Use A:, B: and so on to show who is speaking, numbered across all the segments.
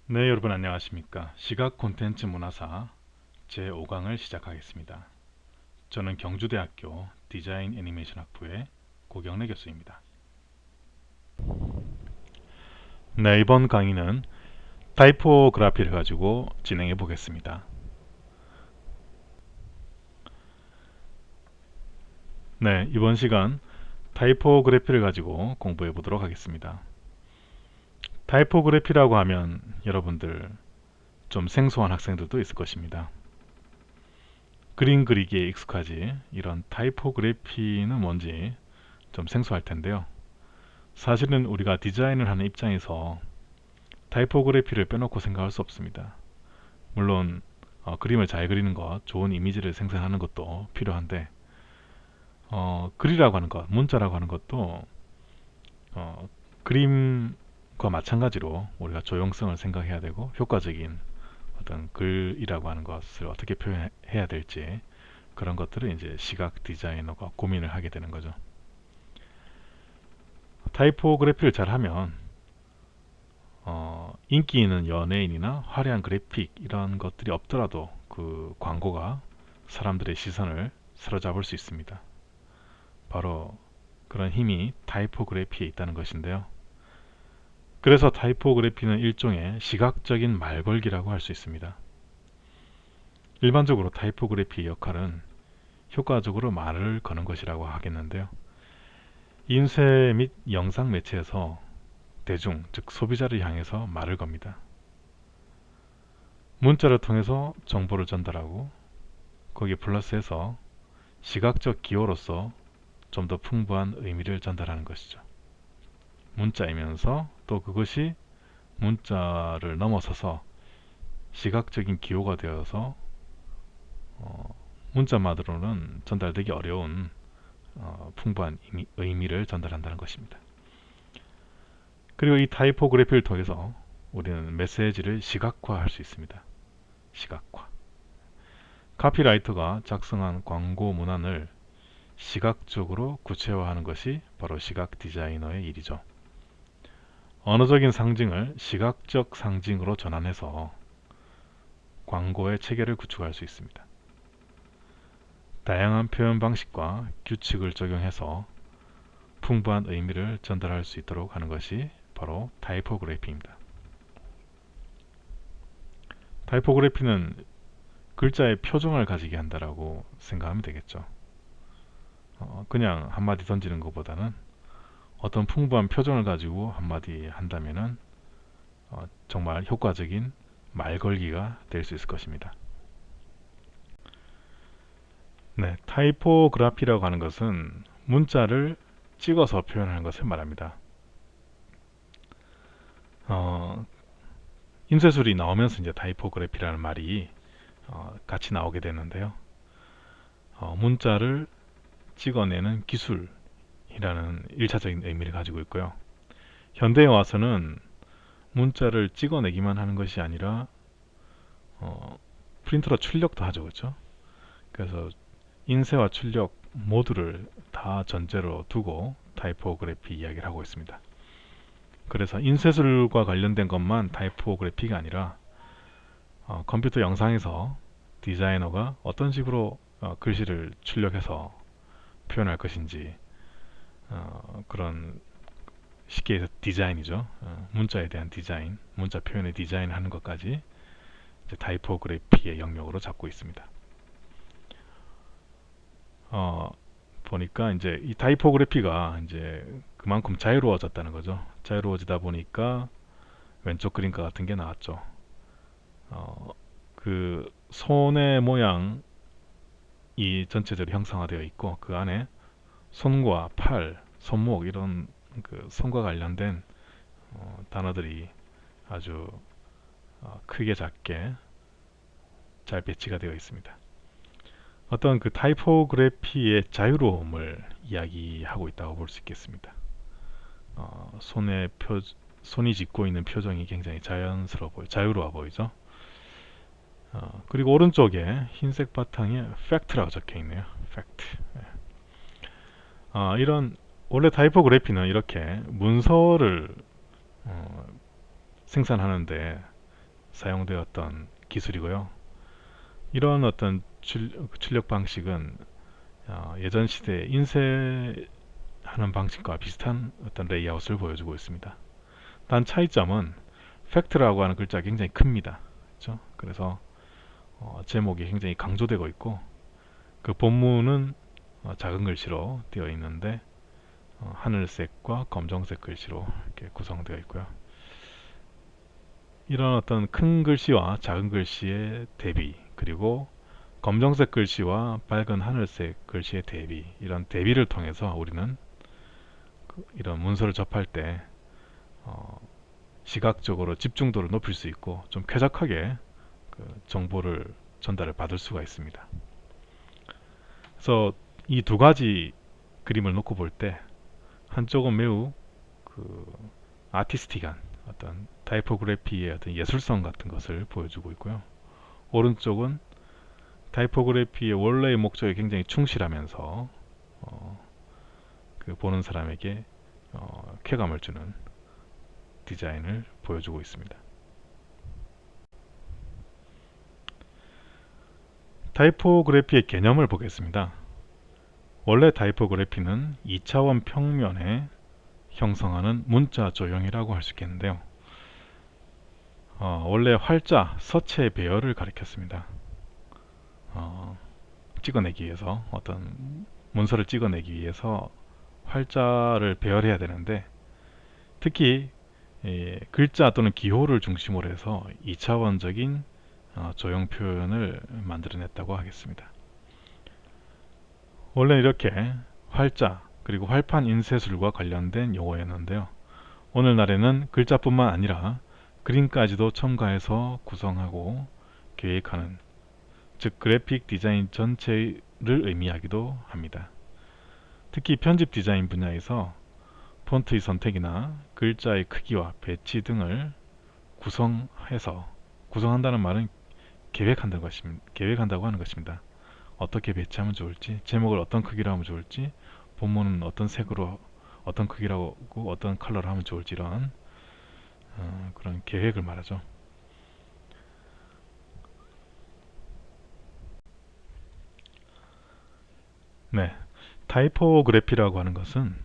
A: 네, 여러분 안녕하십니까. 시각 콘텐츠 문화사 제5강을 시작하겠습니다. 저는 경주대학교 디자인 애니메이션 학부의 고경래 교수입니다. 네, 이번 강의는 타이포그라피를 가지고 진행해 보겠습니다. 네, 이번 시간 타이포그래피를 가지고 공부해 보도록 하겠습니다. 타이포그래피라고 하면 여러분들 좀 생소한 학생들도 있을 것입니다. 그림 그리기에 익숙하지 이런 타이포그래피는 뭔지 좀 생소할 텐데요. 사실은 우리가 디자인을 하는 입장에서 타이포그래피를 빼놓고 생각할 수 없습니다. 물론 그림을 잘 그리는 것, 좋은 이미지를 생산하는 것도 필요한데 글이라고 하는 것, 문자라고 하는 것도 그림과 마찬가지로 우리가 조형성을 생각해야 되고 효과적인 어떤 글이라고 하는 것을 어떻게 표현해야 될지 그런 것들을 이제 시각 디자이너가 고민을 하게 되는 거죠. 타이포그래피를 잘하면 인기 있는 연예인이나 화려한 그래픽 이런 것들이 없더라도 그 광고가 사람들의 시선을 사로잡을 수 있습니다. 바로 그런 힘이 타이포그래피에 있다는 것인데요. 그래서 타이포그래피는 일종의 시각적인 말걸기라고 할 수 있습니다. 일반적으로 타이포그래피의 역할은 효과적으로 말을 거는 것이라고 하겠는데요. 인쇄 및 영상 매체에서 대중, 즉 소비자를 향해서 말을 겁니다. 문자를 통해서 정보를 전달하고 거기에 플러스해서 시각적 기호로서 좀 더 풍부한 의미를 전달하는 것이죠. 문자이면서 또 그것이 문자를 넘어서서 시각적인 기호가 되어서 문자만으로는 전달되기 어려운 풍부한 의미를 전달한다는 것입니다. 그리고 이 타이포그래피를 통해서 우리는 메시지를 시각화할 수 있습니다. 시각화. 카피라이터가 작성한 광고 문안을 시각적으로 구체화하는 것이 바로 시각 디자이너의 일이죠. 언어적인 상징을 시각적 상징으로 전환해서 광고의 체계를 구축할 수 있습니다. 다양한 표현 방식과 규칙을 적용해서 풍부한 의미를 전달할 수 있도록 하는 것이 바로 타이포그래피입니다. 타이포그래피는 글자의 표정을 가지게 한다라고 생각하면 되겠죠. 그냥 한마디 던지는 것보다는 어떤 풍부한 표정을 가지고 한마디 한다면은 정말 효과적인 말걸기가 될 수 있을 것입니다. 네, 타이포그래피라고 하는 것은 문자를 찍어서 표현하는 것을 말합니다. 인쇄술이 나오면서 이제 타이포그래피라는 말이 같이 나오게 되는데요. 문자를 찍어내는 기술이라는 1차적인 의미를 가지고 있고요. 현대에 와서는 문자를 찍어내기만 하는 것이 아니라 프린터로 출력도 하죠, 그렇죠? 그래서 인쇄와 출력 모두를 다 전제로 두고 타이포그래피 이야기를 하고 있습니다. 그래서 인쇄술과 관련된 것만 타이포그래피가 아니라 컴퓨터 영상에서 디자이너가 어떤 식으로 글씨를 출력해서 표현할 것인지 그런 쉽게 해서 디자인이죠. 문자에 대한 디자인, 문자 표현의 디자인을 하는 것까지 이제 타이포그래피의 영역으로 잡고 있습니다. 보니까 이제 이 타이포그래피가 이제 그만큼 자유로워졌다는 거죠. 자유로워지다 보니까 왼쪽 그림과 같은 게 나왔죠. 그 손의 모양이 전체적으로 형상화되어 있고 그 안에 손과 팔, 손목 이런 그 손과 관련된 단어들이 아주 크게 작게 잘 배치가 되어 있습니다. 어떤 그 타이포그래피의 자유로움을 이야기하고 있다고 볼 수 있겠습니다. 손이 짓고 있는 표정이 굉장히 자연스러워 보여, 자유로워 보이죠. 그리고 오른쪽에 흰색 바탕에 팩트라고 적혀 있네요. 팩트. 이런 원래 타이포그래피는 이렇게 문서를 생산하는데 사용되었던 기술이고요. 이런 어떤 출력 방식은 예전 시대에 인쇄하는 방식과 비슷한 어떤 레이아웃을 보여주고 있습니다. 단 차이점은 팩트라고 하는 글자가 굉장히 큽니다. 그렇죠? 그래서 제목이 굉장히 강조되고 있고, 그 본문은 작은 글씨로 되어 있는데 하늘색과 검정색 글씨로 이렇게 구성되어 있고요. 이런 어떤 큰 글씨와 작은 글씨의 대비, 그리고 검정색 글씨와 밝은 하늘색 글씨의 대비, 이런 대비를 통해서 우리는 이런 문서를 접할 때 시각적으로 집중도를 높일 수 있고 좀 쾌적하게 그 정보를 전달을 받을 수가 있습니다. 그래서 이 두 가지 그림을 놓고 볼 때 한쪽은 매우 그 아티스틱한 어떤 타이포그래피의 어떤 예술성 같은 것을 보여주고 있고요. 오른쪽은 타이포그래피의 원래의 목적에 굉장히 충실하면서 그 보는 사람에게 쾌감을 주는 디자인을 보여주고 있습니다. 타이포그래피의 개념을 보겠습니다. 원래 타이포그래피는 2차원 평면에 형성하는 문자 조형이라고 할 수 있겠는데요. 원래 활자, 서체의 배열을 가리켰습니다. 찍어내기 위해서, 어떤 문서를 찍어내기 위해서 활자를 배열해야 되는데, 특히 글자 또는 기호를 중심으로 해서 2차원적인 조형 표현을 만들어냈다고 하겠습니다. 원래 이렇게 활자 그리고 활판 인쇄술과 관련된 용어였는데요. 오늘날에는 글자뿐만 아니라 그림까지도 첨가해서 구성하고 계획하는, 즉 그래픽 디자인 전체를 의미하기도 합니다. 특히 편집 디자인 분야에서 폰트의 선택이나 글자의 크기와 배치 등을 구성한다는 말은 계획한다고 하는 것입니다. 어떻게 배치하면 좋을지, 제목을 어떤 크기로 하면 좋을지, 본문은 어떤 색으로, 어떤 크기라고, 어떤 컬러로 하면 좋을지, 이런 그런 계획을 말하죠. 네, 타이포그래피라고 하는 것은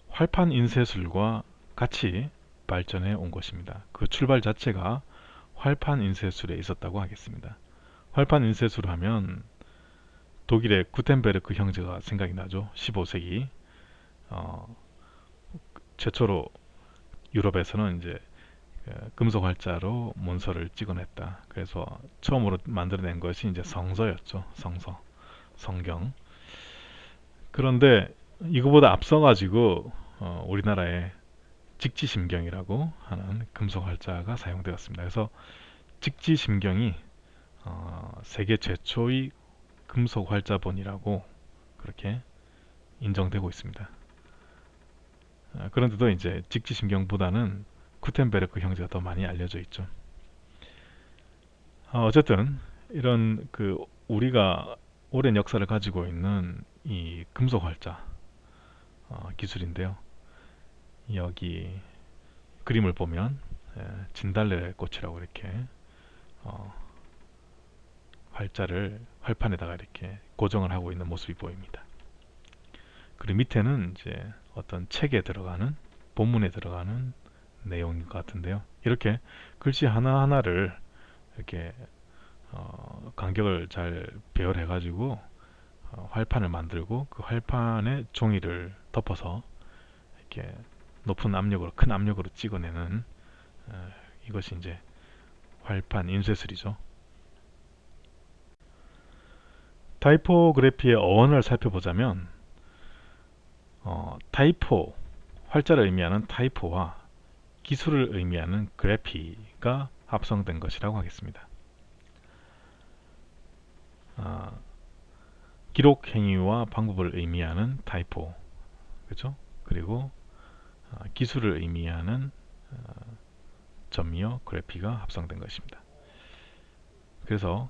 A: 활판 인쇄술과 같이 발전해 온 것입니다. 그 출발 자체가 활판 인쇄술에 있었다고 하겠습니다. 활판 인쇄술 하면 독일의 구텐베르크 형제가 생각이 나죠. 15세기 최초로 유럽에서는 이제 금속 활자로 문서를 찍어냈다. 그래서 처음으로 만들어낸 것이 이제 성서였죠. 성서, 성경. 그런데 이거보다 앞서가지고 우리나라에 직지심경이라고 하는 금속 활자가 사용되었습니다. 그래서 직지심경이 세계 최초의 금속 활자본이라고 그렇게 인정되고 있습니다. 그런데도 이제 직지심경보다는 구텐베르크 형제가 더 많이 알려져 있죠. 어쨌든 이런 그 우리가 오랜 역사를 가지고 있는 이 금속 활자 기술인데요. 여기 그림을 보면 진달래꽃이라고 이렇게 활자를 활판에다가 이렇게 고정을 하고 있는 모습이 보입니다. 그리고 밑에는 이제 어떤 책에 들어가는, 본문에 들어가는 내용 같은데요. 이렇게 글씨 하나하나를 이렇게 간격을 잘 배열해 가지고 활판을 만들고, 그 활판에 종이를 덮어서 이렇게 높은 압력으로, 큰 압력으로 찍어내는 이것이 이제 활판 인쇄술이죠. 타이포그래피의 어원을 살펴보자면 타이포, 활자를 의미하는 타이포와 기술을 의미하는 그래피가 합성된 것이라고 하겠습니다. 기록 행위와 방법을 의미하는 타이포, 그렇죠? 그리고 기술을 의미하는 점이어 그래피가 합성된 것입니다. 그래서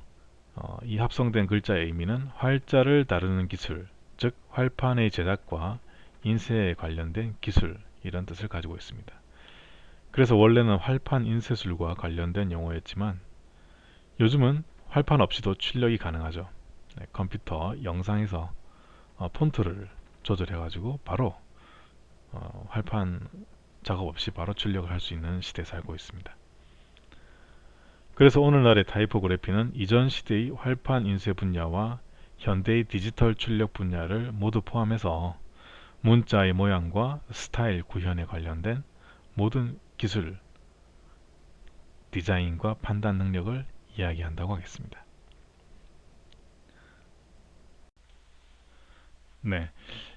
A: 이 합성된 글자의 의미는 활자를 다루는 기술, 즉 활판의 제작과 인쇄에 관련된 기술, 이런 뜻을 가지고 있습니다. 그래서 원래는 활판 인쇄술과 관련된 용어였지만 요즘은 활판 없이도 출력이 가능하죠. 네, 컴퓨터 영상에서 폰트를 조절해가지고 바로 활판 작업 없이 바로 출력을 할 수 있는 시대에 살고 있습니다. 그래서 오늘날의 타이포그래피는 이전 시대의 활판 인쇄 분야와 현대의 디지털 출력 분야를 모두 포함해서 문자의 모양과 스타일 구현에 관련된 모든 기술, 디자인과 판단 능력을 이야기한다고 하겠습니다. 네,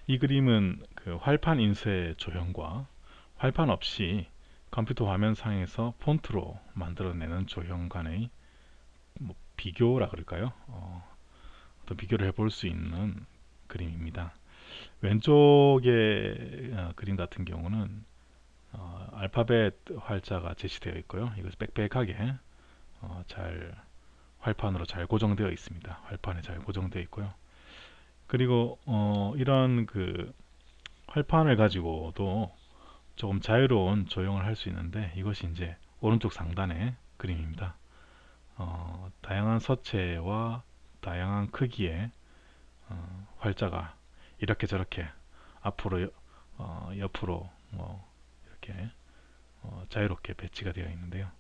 A: 이 그림은 그 활판 인쇄 조형과 활판 없이 컴퓨터 화면상에서 폰트로 만들어내는 조형 간의 비교라 그럴까요? 어떤 비교를 해볼 수 있는 그림입니다. 왼쪽의 그림 같은 경우는 알파벳 활자가 제시되어 있고요. 이것이 빽빽하게 잘 활판으로 잘 고정되어 있습니다. 활판에 잘 고정되어 있고요. 그리고 이런 그 활판을 가지고도 조금 자유로운 조형을 할 수 있는데 이것이 이제 오른쪽 상단의 그림입니다. 다양한 서체와 다양한 크기의 활자가 이렇게 저렇게 앞으로 옆으로 이렇게 자유롭게 배치가 되어 있는데요.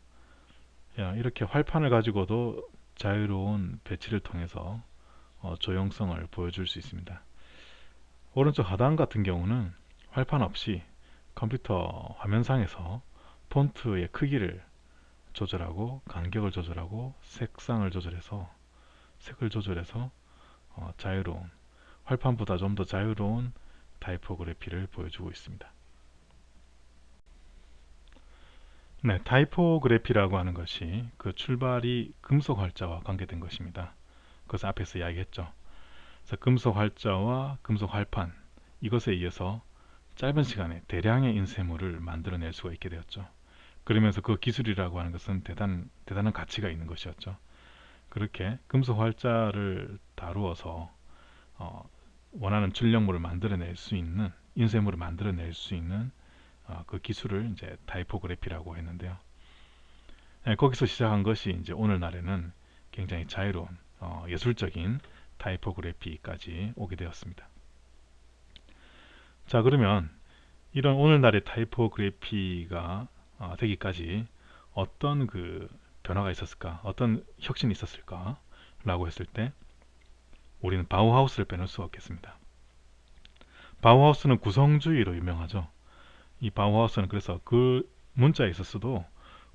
A: 이렇게 활판을 가지고도 자유로운 배치를 통해서 조형성을 보여줄 수 있습니다. 오른쪽 하단 같은 경우는 활판 없이 컴퓨터 화면상에서 폰트의 크기를 조절하고 간격을 조절하고 색상을 조절해서 색을 조절해서 자유로운 활판보다 좀 더 자유로운 타이포그래피를 보여주고 있습니다. 네, 타이포그래피라고 하는 것이 그 출발이 금속 활자와 관계된 것입니다. 그것을 앞에서 이야기했죠. 그래서 금속 활자와 금속 활판 이것에 의해서 짧은 시간에 대량의 인쇄물을 만들어낼 수가 있게 되었죠. 그러면서 그 기술이라고 하는 것은 대단한 가치가 있는 것이었죠. 그렇게 금속 활자를 다루어서 원하는 출력물을 만들어낼 수 있는 인쇄물을 만들어낼 수 있는 그 기술을 이제 타이포그래피라고 했는데요. 거기서 시작한 것이 이제 오늘날에는 굉장히 자유로운 예술적인 타이포그래피까지 오게 되었습니다. 자, 그러면 이런 오늘날의 타이포그래피가 되기까지 어떤 그 변화가 있었을까, 어떤 혁신이 있었을까 라고 했을 때 우리는 바우하우스를 빼놓을 수가 없겠습니다. 바우하우스는 구성주의로 유명하죠. 이 바우하우스는 그래서 그 문자에 있었어도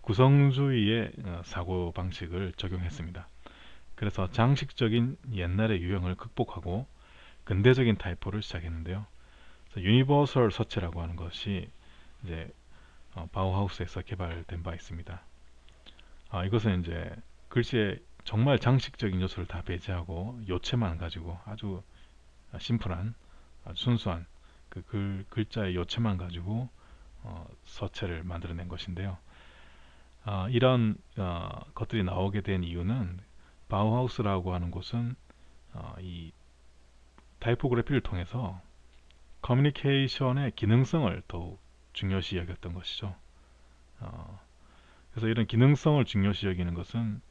A: 구성주의의 사고방식을 적용했습니다. 그래서 장식적인 옛날의 유형을 극복하고 근대적인 타이포를 시작했는데요. 유니버설 서체라고 하는 것이 이제 바우하우스에서 개발된 바 있습니다. 이것은 이제 글씨에 정말 장식적인 요소를 다 배제하고 요체만 가지고 아주 심플한 아주 순수한 그 글자의 요체만 가지고 서체를 만들어낸 것인데요. 이런 것들이 나오게 된 이유는 바우하우스라고 하는 곳은 이 타이포그래피를 통해서 커뮤니케이션의 기능성을 더욱 중요시 여겼던 것이죠. 그래서 이런 기능성을 중요시 여기는 것은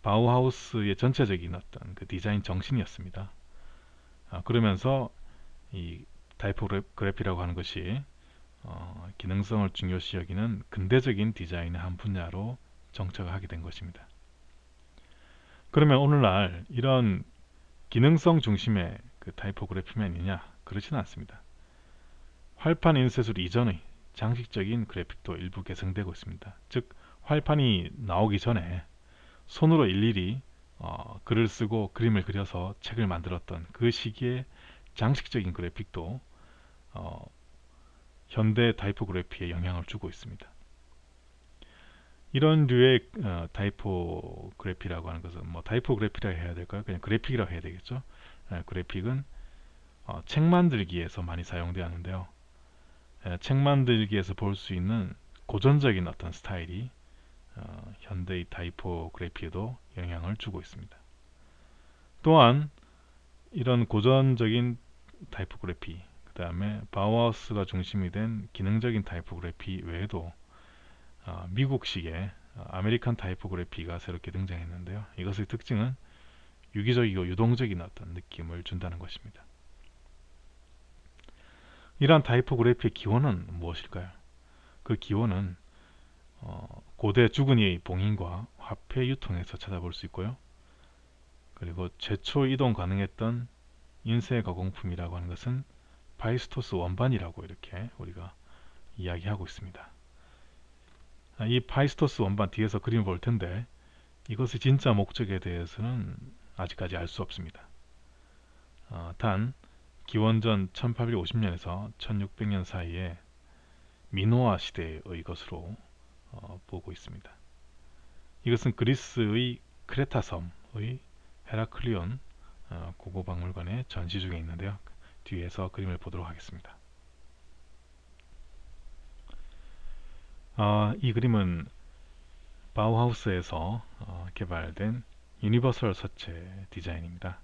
A: 바우하우스의 전체적인 어떤 그 디자인 정신이었습니다. 그러면서 이 타이포그래피라고 하는 것이 기능성을 중요시 여기는 근대적인 디자인의 한 분야로 정착을 하게 된 것입니다. 그러면 오늘날 이런 기능성 중심의 그 타이포그래피만이냐? 그렇지는 않습니다. 활판 인쇄술 이전의 장식적인 그래픽도 일부 개성되고 있습니다. 즉 활판이 나오기 전에 손으로 일일이 글을 쓰고 그림을 그려서 책을 만들었던 그 시기의 장식적인 그래픽도 현대 타이포그래피에 영향을 주고 있습니다. 이런 류의 타이포그래피라고 하는 것은 뭐 타이포그래피라 해야 될까요? 그냥 그래픽이라고 해야 되겠죠. 그래픽은 책 만들기에서 많이 사용되었는데요. 책 만들기에서 볼 수 있는 고전적인 어떤 스타일이 현대의 타이포그래피에도 영향을 주고 있습니다. 또한 이런 고전적인 타이포그래피, 그 다음에 바우하우스가 중심이 된 기능적인 타이포그래피 외에도 미국식의 아메리칸 타이포그래피가 새롭게 등장했는데요. 이것의 특징은 유기적이고 유동적인 어떤 느낌을 준다는 것입니다. 이러한 타이포그래피의 기원은 무엇일까요? 그 기원은 고대 주근이의 봉인과 화폐 유통에서 찾아볼 수 있고요. 그리고 최초 이동 가능했던 인쇄 가공품이라고 하는 것은 파이스토스 원반이라고 이렇게 우리가 이야기하고 있습니다. 이 파이스토스 원반 뒤에서 그림을 볼 텐데 이것의 진짜 목적에 대해서는 아직까지 알 수 없습니다. 단 기원전 1850년에서 1600년 사이에 미노아 시대의 것으로 보고 있습니다. 이것은 그리스의 크레타 섬의 헤라클리온 고고박물관의 전시 중에 있는데요. 뒤에서 그림을 보도록 하겠습니다. 이 그림은 바우하우스에서 개발된 유니버설 서체 디자인입니다.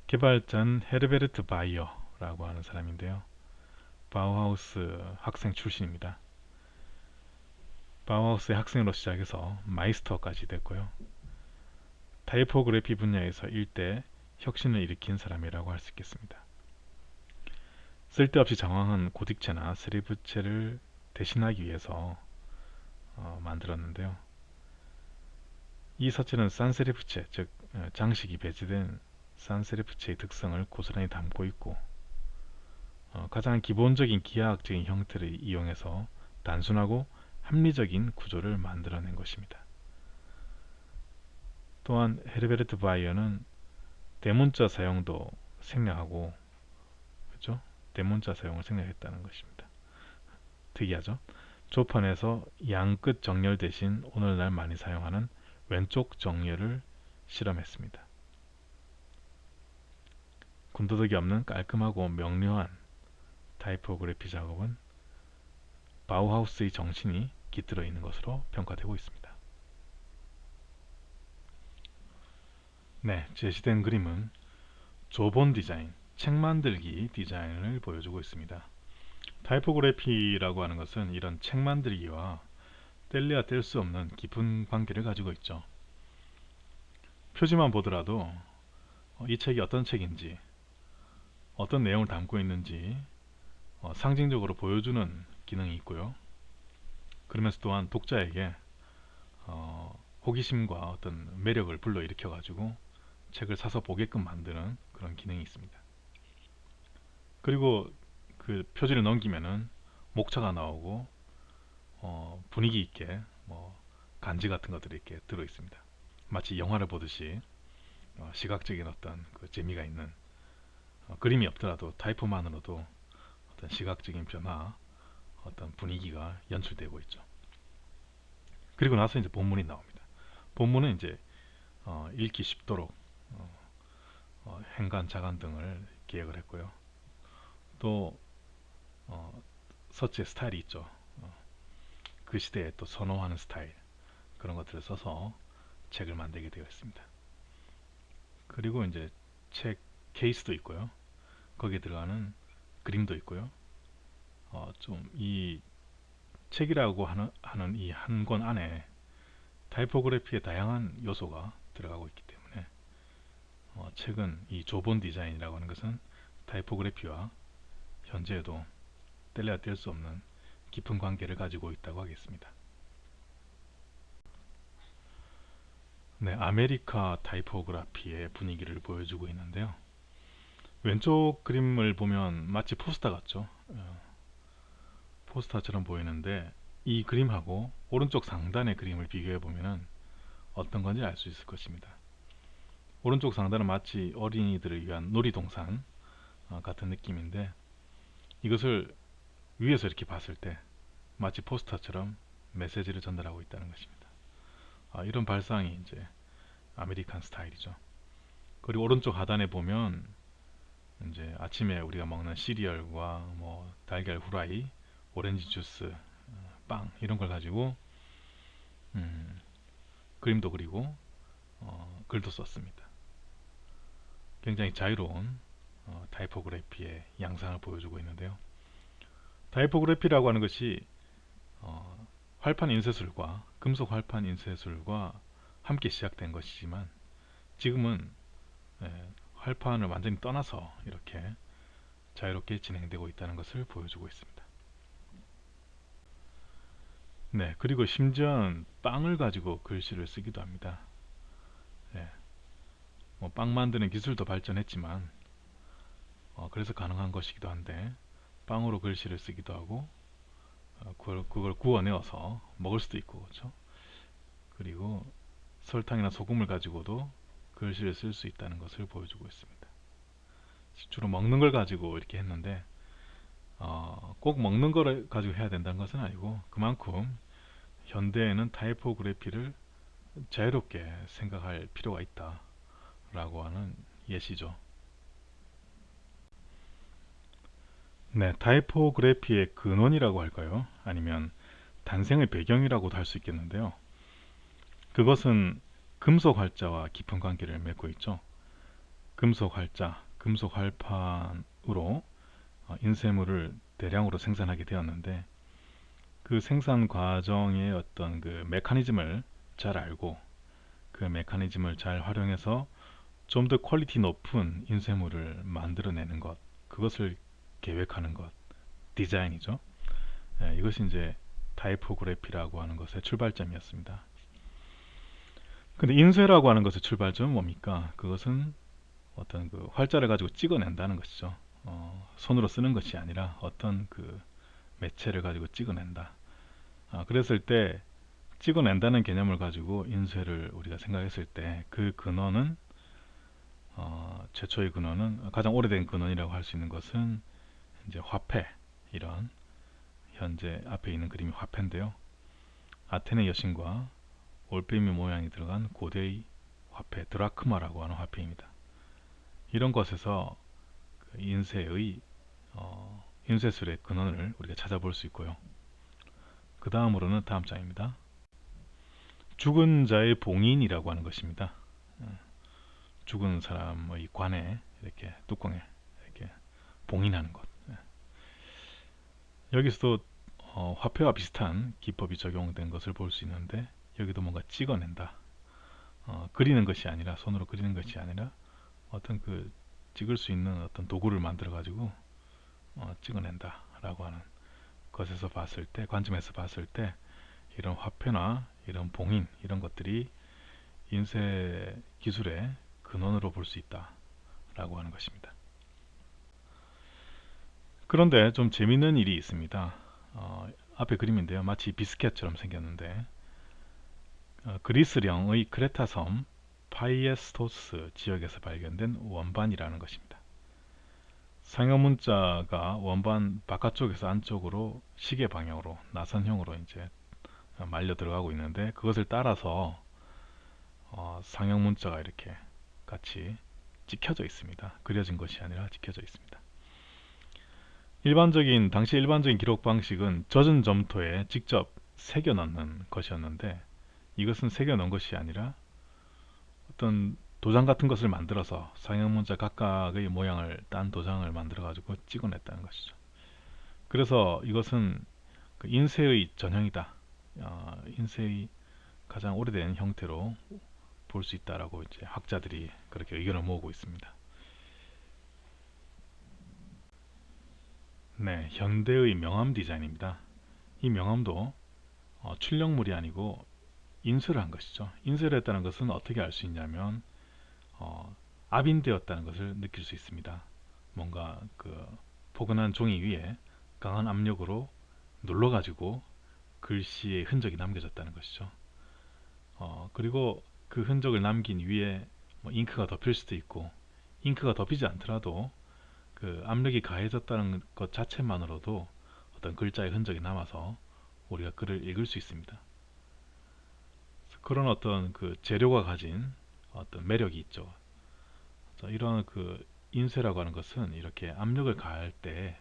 A: 개발자는 헤르베르트 바이어라고 하는 사람인데요. 바우하우스 학생 출신입니다. 바우하우스의 학생으로 시작해서 마이스터까지 됐고요. 타이포그래피 분야에서 일대 혁신을 일으킨 사람이라고 할 수 있겠습니다. 쓸데없이 장황한 고딕체나 세리프체를 대신하기 위해서 만들었는데요. 이 서체는 산세리프체, 즉 장식이 배치된 산세리프체의 특성을 고스란히 담고 있고 가장 기본적인 기하학적인 형태를 이용해서 단순하고 합리적인 구조를 만들어낸 것입니다. 또한 헤르베르트 바이어는 대문자 사용도 생략하고, 그렇죠? 대문자 사용을 생략했다는 것입니다. 특이하죠? 조판에서 양끝 정렬 대신 오늘날 많이 사용하는 왼쪽 정렬을 실험했습니다. 군더더기 없는 깔끔하고 명료한 타이포그래피 작업은 바우하우스의 정신이 깃들어 있는 것으로 평가되고 있습니다. 네, 제시된 그림은 조본 디자인, 책 만들기 디자인을 보여주고 있습니다. 타이포그래피라고 하는 것은 이런 책 만들기와 뗄래야 뗄 수 없는 깊은 관계를 가지고 있죠. 표지만 보더라도 이 책이 어떤 책인지, 어떤 내용을 담고 있는지 상징적으로 보여주는 기능이 있고요. 그러면서 또한 독자에게 호기심과 어떤 매력을 불러일으켜 가지고 책을 사서 보게끔 만드는 그런 기능이 있습니다. 그리고 그 표지를 넘기면은 목차가 나오고 분위기 있게 간지 같은 것들이 이렇게 들어 있습니다. 마치 영화를 보듯이 시각적인 어떤 그 재미가 있는 그림이 없더라도 타이포만으로도 어떤 시각적인 변화, 어떤 분위기가 연출되고 있죠. 그리고 나서 이제 본문이 나옵니다. 본문은 이제 읽기 쉽도록 행간, 자간 등을 기획을 했고요. 또 서치의 스타일이 있죠. 그 시대에 또 선호하는 스타일, 그런 것들을 써서 책을 만들게 되어 있습니다. 그리고 이제 책 케이스도 있고요. 거기에 들어가는 그림도 있고요. 좀 이 책이라고 하는 이 한 권 안에 타이포그래피의 다양한 요소가 들어가고 있기 때문에 책은 이 조본 디자인이라고 하는 것은 타이포그래피와 현재에도 뗄래야 뗄 수 없는 깊은 관계를 가지고 있다고 하겠습니다. 네, 아메리카 타이포그래피의 분위기를 보여주고 있는데요. 왼쪽 그림을 보면 마치 포스터 같죠? 포스터처럼 보이는데 이 그림하고 오른쪽 상단의 그림을 비교해 보면 어떤 건지 알 수 있을 것입니다. 오른쪽 상단은 마치 어린이들을 위한 놀이동산 같은 느낌인데 이것을 위에서 이렇게 봤을 때 마치 포스터처럼 메시지를 전달하고 있다는 것입니다. 이런 발상이 이제 아메리칸 스타일이죠. 그리고 오른쪽 하단에 보면 이제 아침에 우리가 먹는 시리얼과 뭐 달걀 후라이, 오렌지 주스, 빵 이런 걸 가지고 그림도 그리고 글도 썼습니다. 굉장히 자유로운 타이포그래피의 양상을 보여주고 있는데요. 타이포그래피라고 하는 것이 활판 인쇄술과 금속 활판 인쇄술과 함께 시작된 것이지만 지금은 활판을 완전히 떠나서 이렇게 자유롭게 진행되고 있다는 것을 보여주고 있습니다. 네, 그리고 심지어는 빵을 가지고 글씨를 쓰기도 합니다. 네, 빵 만드는 기술도 발전했지만 그래서 가능한 것이기도 한데 빵으로 글씨를 쓰기도 하고 그걸 구워내어서 먹을 수도 있고 그렇죠? 그리고 설탕이나 소금을 가지고도 글씨를 쓸 수 있다는 것을 보여주고 있습니다. 주로 먹는 걸 가지고 이렇게 했는데 꼭 먹는 걸 가지고 해야 된다는 것은 아니고 그만큼 현대에는 타이포그래피를 자유롭게 생각할 필요가 있다 라고 하는 예시죠. 네, 타이포그래피의 근원이라고 할까요? 아니면 탄생의 배경이라고도 할 수 있겠는데요. 그것은 금속 활자와 깊은 관계를 맺고 있죠. 금속 활자, 금속 활판으로 인쇄물을 대량으로 생산하게 되었는데 그 생산 과정의 어떤 그 메커니즘을 잘 알고 그 메커니즘을 잘 활용해서 좀 더 퀄리티 높은 인쇄물을 만들어내는 것, 그것을 계획하는 것, 디자인이죠. 이것이 이제 타이포그래피라고 하는 것의 출발점이었습니다. 근데 인쇄라고 하는 것의 출발점은 뭡니까? 그것은 어떤 그 활자를 가지고 찍어낸다는 것이죠. 손으로 쓰는 것이 아니라 어떤 그 매체를 가지고 찍어낸다. 그랬을 때 찍어낸다는 개념을 가지고 인쇄를 우리가 생각했을 때 그 근원은 최초의 근원은 가장 오래된 근원이라고 할 수 있는 것은 이제 화폐, 이런 현재 앞에 있는 그림이 화폐인데요. 아테네 여신과 올빼미 모양이 들어간 고대의 화폐 드라크마라고 하는 화폐입니다. 이런 것에서 그 인쇄의 인쇄술의 근원을 우리가 찾아볼 수 있고요. 그 다음으로는 다음 장입니다. 죽은 자의 봉인이라고 하는 것입니다. 죽은 사람의 관에 이렇게 뚜껑에 이렇게 봉인하는 것. 여기서도 화폐와 비슷한 기법이 적용된 것을 볼 수 있는데 여기도 뭔가 찍어낸다. 그리는 것이 아니라 손으로 그리는 것이 아니라 어떤 그 찍을 수 있는 어떤 도구를 만들어 가지고 찍어낸다 라고 하는 것에서 봤을 때, 관점에서 봤을 때 이런 화폐나 이런 봉인 이런 것들이 인쇄 기술의 근원으로 볼 수 있다 라고 하는 것입니다. 그런데 좀 재밌는 일이 있습니다. 앞에 그림인데요, 마치 비스켓처럼 생겼는데 그리스령의 크레타 섬 파이에스토스 지역에서 발견된 원반이라는 것입니다. 상형 문자가 원반 바깥쪽에서 안쪽으로 시계 방향으로 나선형으로 이제 말려 들어가고 있는데 그것을 따라서 상형 문자가 이렇게 같이 찍혀져 있습니다. 그려진 것이 아니라 찍혀져 있습니다. 당시 일반적인 기록 방식은 젖은 점토에 직접 새겨 넣는 것이었는데 이것은 새겨 넣은 것이 아니라 어떤 도장 같은 것을 만들어서 상형 문자 각각의 모양을 딴 도장을 만들어 가지고 찍어냈다는 것이죠. 그래서 이것은 그 인쇄의 전형이다. 인쇄의 가장 오래된 형태로 볼 수 있다라고 이제 학자들이 그렇게 의견을 모으고 있습니다. 네, 현대의 명함 디자인입니다. 이 명함도 출력물이 아니고 인쇄를 한 것이죠. 인쇄를 했다는 것은 어떻게 알 수 있냐면 압인되었다는 것을 느낄 수 있습니다. 뭔가 그 포근한 종이 위에 강한 압력으로 눌러가지고 글씨의 흔적이 남겨졌다는 것이죠. 그리고 그 흔적을 남긴 위에 뭐 잉크가 덮일 수도 있고 잉크가 덮이지 않더라도 그 압력이 가해졌다는 것 자체만으로도 어떤 글자의 흔적이 남아서 우리가 글을 읽을 수 있습니다. 그런 어떤 그 재료가 가진 어떤 매력이 있죠. 이런 그 인쇄라고 하는 것은 이렇게 압력을 가할 때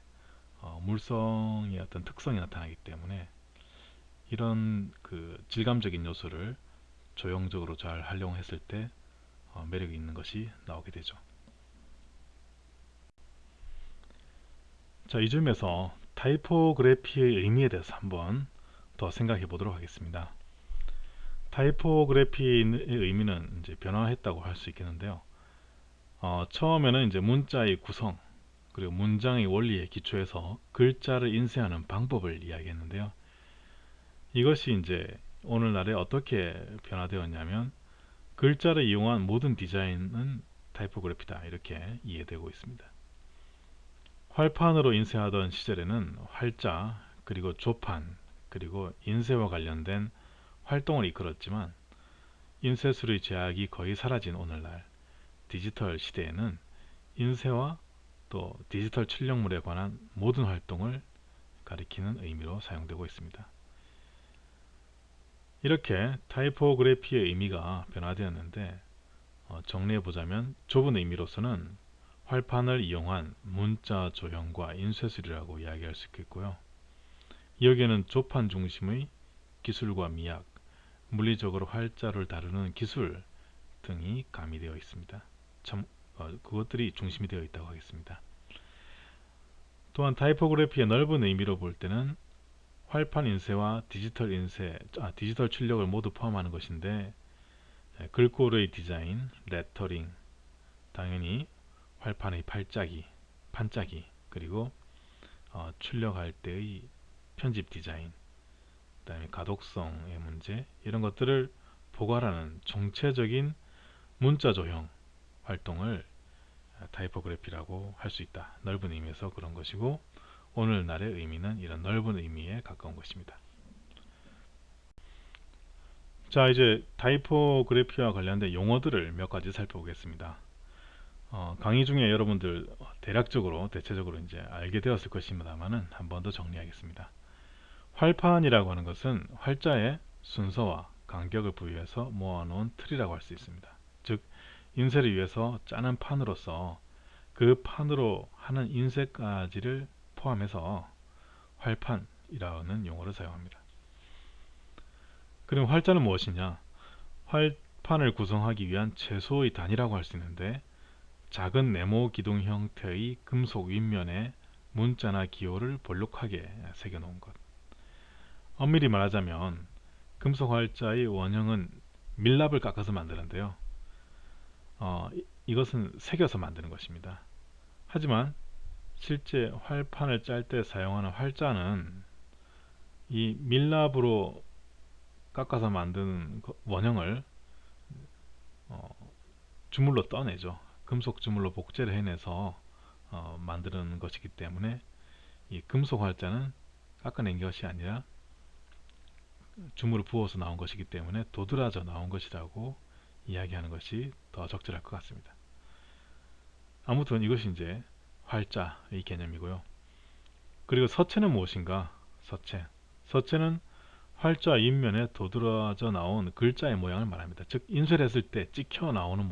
A: 물성의 어떤 특성이 나타나기 때문에 이런 그 질감적인 요소를 조형적으로 잘 활용했을 때 매력이 있는 것이 나오게 되죠. 자, 이쯤에서 타이포그래피의 의미에 대해서 한번 더 생각해 보도록 하겠습니다. 타이포그래피의 의미는 이제 변화했다고 할 수 있겠는데요. 처음에는 이제 문자의 구성 그리고 문장의 원리에 기초해서 글자를 인쇄하는 방법을 이야기했는데요. 이것이 이제 오늘날에 어떻게 변화되었냐면 글자를 이용한 모든 디자인은 타이포그래피다 이렇게 이해되고 있습니다. 활판으로 인쇄하던 시절에는 활자 그리고 조판 그리고 인쇄와 관련된 활동을 이끌었지만 인쇄술의 제약이 거의 사라진 오늘날 디지털 시대에는 인쇄와 또 디지털 출력물에 관한 모든 활동을 가리키는 의미로 사용되고 있습니다. 이렇게 타이포그래피의 의미가 변화되었는데 정리해보자면 좁은 의미로서는 활판을 이용한 문자 조형과 인쇄술이라고 이야기할 수 있겠고요. 여기에는 조판 중심의 기술과 미학, 물리적으로 활자를 다루는 기술 등이 가미되어 있습니다. 그것들이 중심이 되어 있다고 하겠습니다. 또한 타이포그래피의 넓은 의미로 볼 때는 활판 인쇄와 디지털 출력을 모두 포함하는 것인데 글꼴의 디자인, 레터링, 당연히 활판의 판짜기, 그리고 출력할 때의 편집 디자인, 그 다음에 가독성의 문제 이런 것들을 포괄하는 총체적인 문자 조형 활동을 타이포그래피라고 할 수 있다. 넓은 의미에서 그런 것이고 오늘날의 의미는 이런 넓은 의미에 가까운 것입니다. 자, 이제 타이포그래피와 관련된 용어들을 몇 가지 살펴보겠습니다. 강의 중에 여러분들 대체적으로 이제 알게 되었을 것입니다만은 한 번 더 정리하겠습니다. 활판이라고 하는 것은 활자의 순서와 간격을 부여해서 모아놓은 틀이라고 할 수 있습니다. 즉 인쇄를 위해서 짜는 판으로서 그 판으로 하는 인쇄까지를 포함해서 활판이라는 용어를 사용합니다. 그럼 활자는 무엇이냐? 활판을 구성하기 위한 최소의 단위라고 할 수 있는데 작은 네모 기둥 형태의 금속 윗면에 문자나 기호를 볼록하게 새겨놓은 것. 엄밀히 말하자면 금속 활자의 원형은 밀랍을 깎아서 만드는데요. 이것은 새겨서 만드는 것입니다. 하지만 실제 활판을 짤 때 사용하는 활자는 이 밀랍으로 깎아서 만든 원형을 주물로 떠내죠. 금속 주물로 복제를 해내서 만드는 것이기 때문에 이 금속 활자는 깎아낸 것이 아니라 주물을 부어서 나온 것이기 때문에 도드라져 나온 것이라고 이야기하는 것이 더 적절할 것 같습니다. 아무튼 이것이 이제 활자의 개념이고요. 그리고 서체는 무엇인가? 서체는 활자 윗면에 도드라져 나온 글자의 모양을 말합니다. 즉 인쇄를 했을 때 찍혀 나오는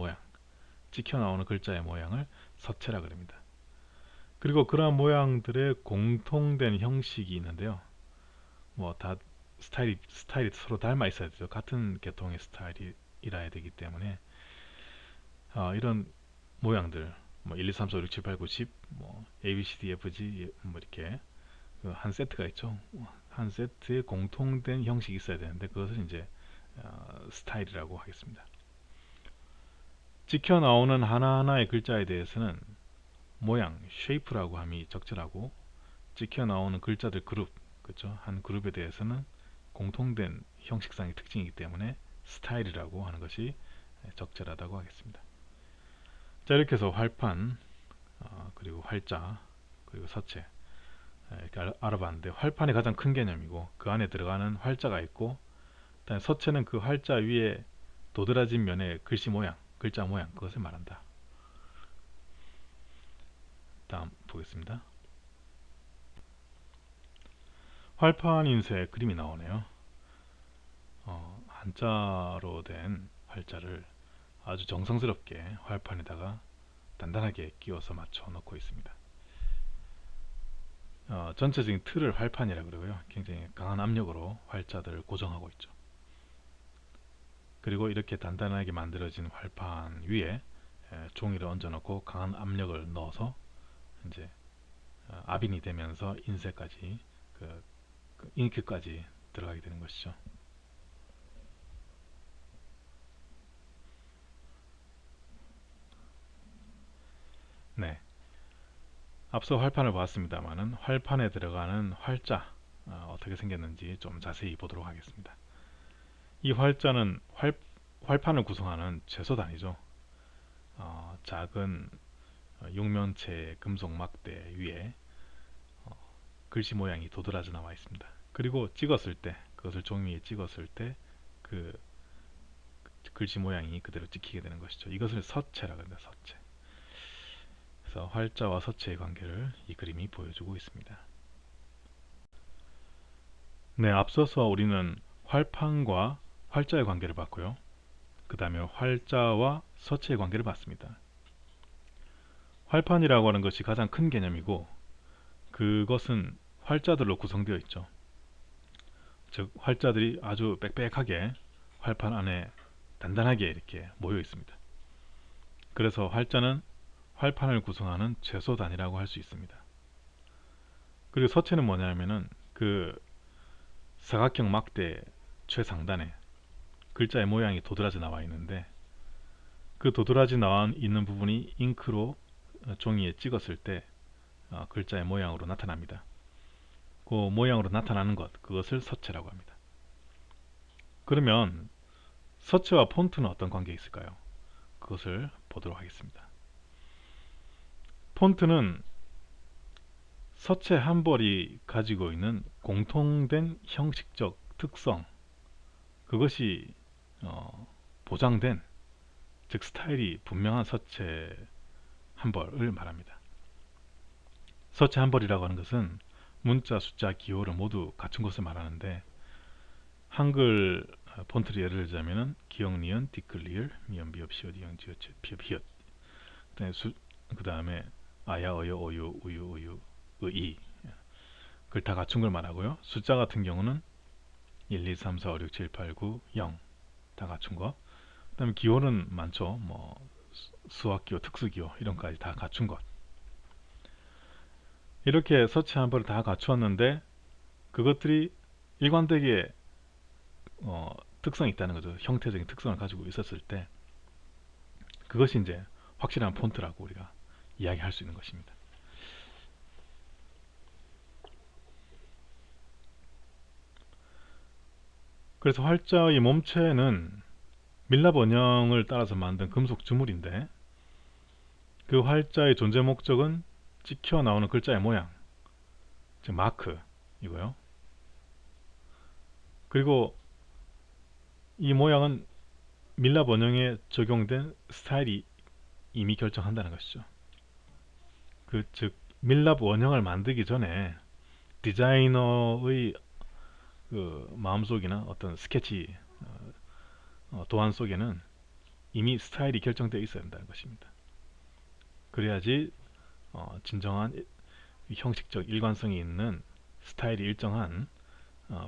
A: 글자의 모양을 서체라 그럽니다. 그리고 그러한 모양들의 공통된 형식이 있는데요. 뭐 다 스타일이 서로 닮아 있어야 되죠. 같은 계통의 스타일이라야 되기 때문에 이런 모양들 뭐 1, 2, 3, 4, 5, 6, 7, 8, 9, 10 뭐 A, B, C, D, F, G 뭐 이렇게 한 세트가 있죠. 한 세트의 공통된 형식이 있어야 되는데 그것을 이제 스타일이라고 하겠습니다. 찍혀 나오는 하나하나의 글자에 대해서는 모양, 쉐이프라고 함이 적절하고 찍혀 나오는 글자들 그룹, 그렇죠? 한 그룹에 대해서는 공통된 형식상의 특징이기 때문에 스타일이라고 하는 것이 적절하다고 하겠습니다. 자, 이렇게 해서 활판, 그리고 활자, 그리고 서체 이렇게 알아봤는데 활판이 가장 큰 개념이고 그 안에 들어가는 활자가 있고 그다음에 서체는 그 활자 위에 도드라진 면의 글자 모양 그것을 말한다. 다음 보겠습니다. 활판 인쇄 그림이 나오네요. 한자로 된 활자를 아주 정성스럽게 활판에다가 단단하게 끼워서 맞춰 놓고 있습니다. 전체적인 틀을 활판이라 그러고요. 굉장히 강한 압력으로 활자들을 고정하고 있죠. 그리고 이렇게 단단하게 만들어진 활판 위에 종이를 얹어 놓고 강한 압력을 넣어서 이제 압인이 되면서 인쇄까지 잉크까지 들어가게 되는 것이죠. 네, 앞서 활판을 보았습니다만은 활판에 들어가는 활자 어떻게 생겼는지 좀 자세히 보도록 하겠습니다. 이 활자는 활판을 구성하는 최소 단위죠. 작은 육면체 금속 막대 위에 글씨 모양이 도드라져 나와 있습니다. 그리고 찍었을 때, 그것을 종이 위에 찍었을 때 그 글씨 모양이 그대로 찍히게 되는 것이죠. 이것을 서체라고 합니다. 서체. 그래서 활자와 서체의 관계를 이 그림이 보여주고 있습니다. 네, 앞서서 우리는 활판과 활자의 관계를 봤고요. 그 다음에 활자와 서체의 관계를 봤습니다. 활판이라고 하는 것이 가장 큰 개념이고, 그것은 활자들로 구성되어 있죠. 즉 활자들이 아주 빽빽하게 활판 안에 단단하게 이렇게 모여 있습니다. 그래서 활자는 활판을 구성하는 최소 단위라고 할 수 있습니다. 그리고 서체는 뭐냐면은 그 사각형 막대 최상단에 글자의 모양이 도드라져 나와 있는데, 그 도드라지 나와 있는 부분이 잉크로 종이에 찍었을 때 글자의 모양으로 나타납니다. 그 모양으로 나타나는 것, 그것을 서체라고 합니다. 그러면 서체와 폰트는 어떤 관계가 있을까요? 그것을 보도록 하겠습니다. 폰트는 서체 한 벌이 가지고 있는 공통된 형식적 특성, 그것이 보장된, 즉 스타일이 분명한 서체 한 벌을 말합니다. 서체 한 벌이라고 하는 것은 문자, 숫자, 기호를 모두 갖춘 것을 말하는데, 한글 폰트를 예를 들자면은 기역, 니은, 디귿, 리을, 미음, 비읍, 시옷, 이응, 지읒, 피읍, 히읗, 그 다음에 아야, 어여, 어유, 우유, 우유, 의이, 그걸 다 갖춘 걸 말하고요. 숫자 같은 경우는 1, 2, 3, 4, 5, 6, 7, 8, 9, 0 다 갖춘 거. 그 다음에 기호는 많죠. 뭐 수학기호, 특수기호 이런 것까지 다 갖춘 것. 이렇게 서체 한 벌을 다 갖추었는데, 그것들이 일관되게 특성이 있다는 거죠. 형태적인 특성을 가지고 있었을 때, 그것이 이제 확실한 폰트라고 우리가 이야기할 수 있는 것입니다. 그래서 활자의 몸체는 밀랍 원형을 따라서 만든 금속 주물인데, 그 활자의 존재 목적은 찍혀 나오는 글자의 모양, 즉 마크 이고요. 그리고 이 모양은 밀랍 원형에 적용된 스타일이 이미 결정한다는 것이죠. 즉 밀랍 원형을 만들기 전에 디자이너의 그 마음속이나 어떤 스케치 도안 속에는 이미 스타일이 결정되어 있어야 한다는 것입니다. 그래야지 진정한 형식적 일관성이 있는 스타일이 일정한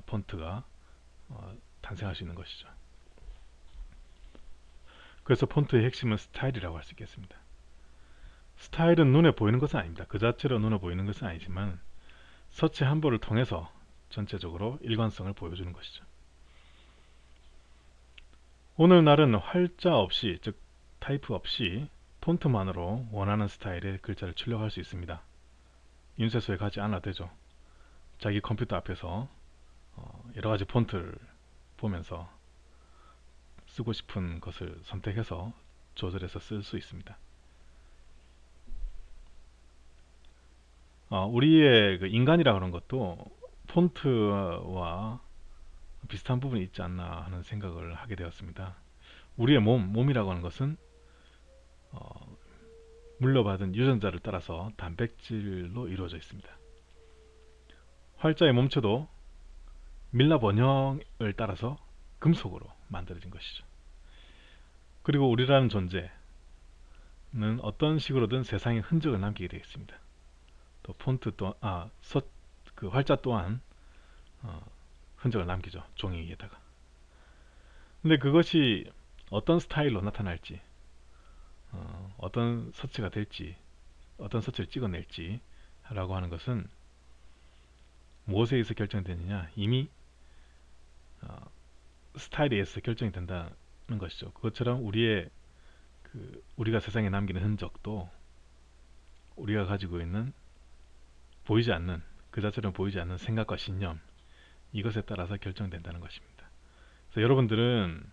A: 폰트가 탄생할 수 있는 것이죠. 그래서 폰트의 핵심은 스타일이라고 할 수 있겠습니다. 스타일은 눈에 보이는 것은 아닙니다. 그 자체로 눈에 보이는 것은 아니지만 서체 한 벌을 통해서 전체적으로 일관성을 보여주는 것이죠. 오늘날은 활자 없이, 즉 타이프 없이 폰트만으로 원하는 스타일의 글자를 출력할 수 있습니다. 인쇄소에 가지 않아도 되죠. 자기 컴퓨터 앞에서 여러가지 폰트를 보면서 쓰고 싶은 것을 선택해서 조절해서 쓸 수 있습니다. 우리의 그 인간이라 그런 것도 폰트와 비슷한 부분이 있지 않나 하는 생각을 하게 되었습니다. 우리의 몸이라고 하는 것은 물려받은 유전자를 따라서 단백질로 이루어져 있습니다. 활자의 몸체도 밀랍 원형을 따라서 금속으로 만들어진 것이죠. 그리고 우리라는 존재는 어떤 식으로든 세상에 흔적을 남기게 되겠습니다. 또 폰트 또한, 그 활자 또한 흔적을 남기죠. 종이 위에다가. 근데 그것이 어떤 스타일로 나타날지, 어떤 서체가 될지, 어떤 서체를 찍어낼지 라고 하는 것은 무엇에 의해서 결정되느냐, 이미 어, 스타일에 의해서 결정이 된다는 것이죠. 그것처럼 우리가 세상에 남기는 흔적도 우리가 가지고 있는 보이지 않는, 그 자체로 보이지 않는 생각과 신념, 이것에 따라서 결정된다는 것입니다. 그래서 여러분들은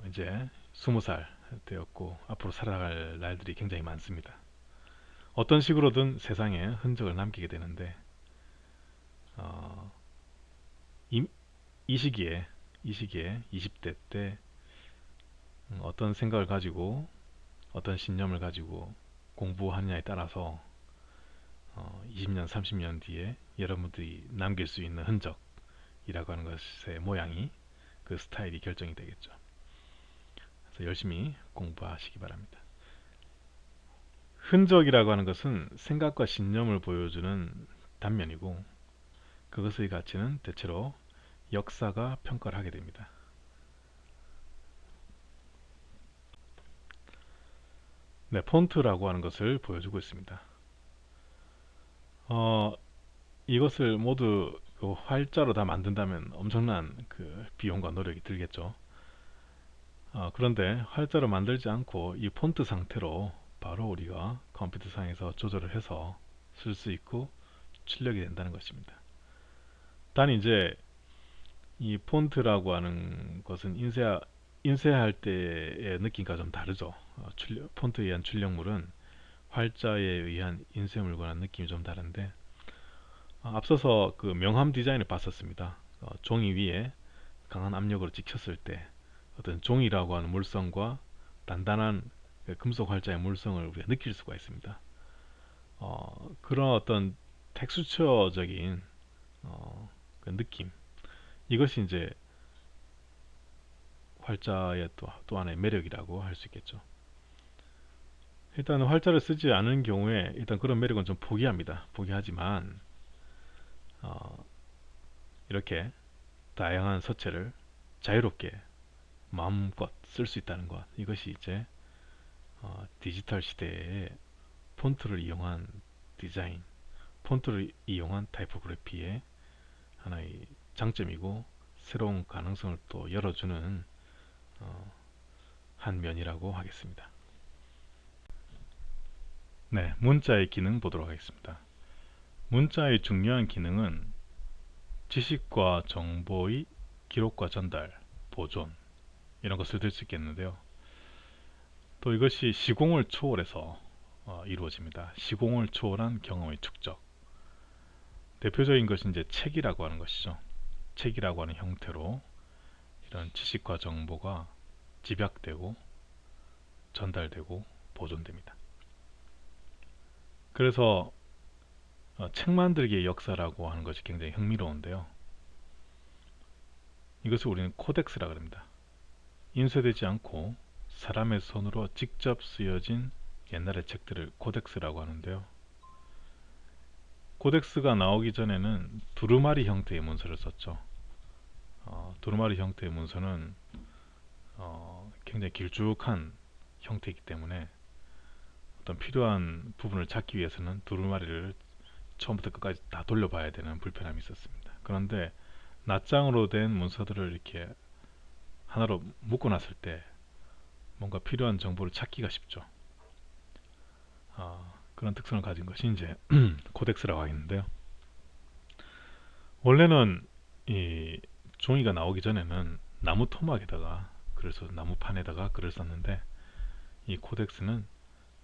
A: 이제 20살 되었고 앞으로 살아갈 날들이 굉장히 많습니다. 어떤 식으로든 세상에 흔적을 남기게 되는데 어, 이, 이 시기에 20대 때 어떤 생각을 가지고 어떤 신념을 가지고 공부하느냐에 따라서 20년, 30년 뒤에 여러분들이 남길 수 있는 흔적이라고 하는 것의 모양이, 그 스타일이 결정이 되겠죠. 그래서 열심히 공부하시기 바랍니다. 흔적이라고 하는 것은 생각과 신념을 보여주는 단면이고, 그것의 가치는 대체로 역사가 평가를 하게 됩니다. 네, 폰트라고 하는 것을 보여주고 있습니다. 어, 이것을 모두 그 활자로 다 만든다면 엄청난 그 비용과 노력이 들겠죠. 그런데 활자로 만들지 않고 이 폰트 상태로 바로 우리가 컴퓨터상에서 조절을 해서 쓸 수 있고 출력이 된다는 것입니다. 단 이제 이 폰트라고 하는 것은 인쇄할 때의 느낌과 좀 다르죠. 폰트에 의한 출력물은 활자에 의한 인쇄물과는 느낌이 좀 다른데, 앞서서 그 명함 디자인을 봤었습니다. 종이 위에 강한 압력으로 찍혔을 때 어떤 종이라고 하는 물성과 단단한 그 금속 활자의 물성을 우리가 느낄 수가 있습니다. 그런 어떤 텍스처적인 그 느낌, 이것이 이제 활자의 또 하나의 매력이라고 할 수 있겠죠. 일단 활자를 쓰지 않은 경우에 일단 그런 매력은 좀 포기하지만 어, 이렇게 다양한 서체를 자유롭게 마음껏 쓸 수 있다는 것, 이것이 이제 디지털 시대의 폰트를 이용한 디자인, 폰트를 이용한 타이포그래피의 하나의 장점이고 새로운 가능성을 또 열어주는 어, 한 면이라고 하겠습니다. 네, 문자의 기능 보도록 하겠습니다. 문자의 중요한 기능은 지식과 정보의 기록과 전달, 보존, 이런 것을 들 수 있겠는데요. 또 이것이 시공을 초월해서 이루어집니다. 시공을 초월한 경험의 축적. 대표적인 것이 이제 책이라고 하는 것이죠. 책이라고 하는 형태로 이런 지식과 정보가 집약되고 전달되고 보존됩니다. 그래서 책 만들기의 역사라고 하는 것이 굉장히 흥미로운데요. 이것을 우리는 코덱스라고 합니다. 인쇄되지 않고 사람의 손으로 직접 쓰여진 옛날의 책들을 코덱스라고 하는데요. 코덱스가 나오기 전에는 두루마리 형태의 문서를 썼죠. 두루마리 형태의 문서는 굉장히 길쭉한 형태이기 때문에 어떤 필요한 부분을 찾기 위해서는 두루마리를 처음부터 끝까지 다 돌려봐야 되는 불편함이 있었습니다. 그런데 낱장으로 된 문서들을 이렇게 하나로 묶어놨을 때 뭔가 필요한 정보를 찾기가 쉽죠. 그런 특성을 가진 것이 이제 코덱스라고 하겠는데요. 원래는 이 종이가 나오기 전에는 나무 토막에다가, 그래서 나무판에다가 글을 썼는데, 이 코덱스는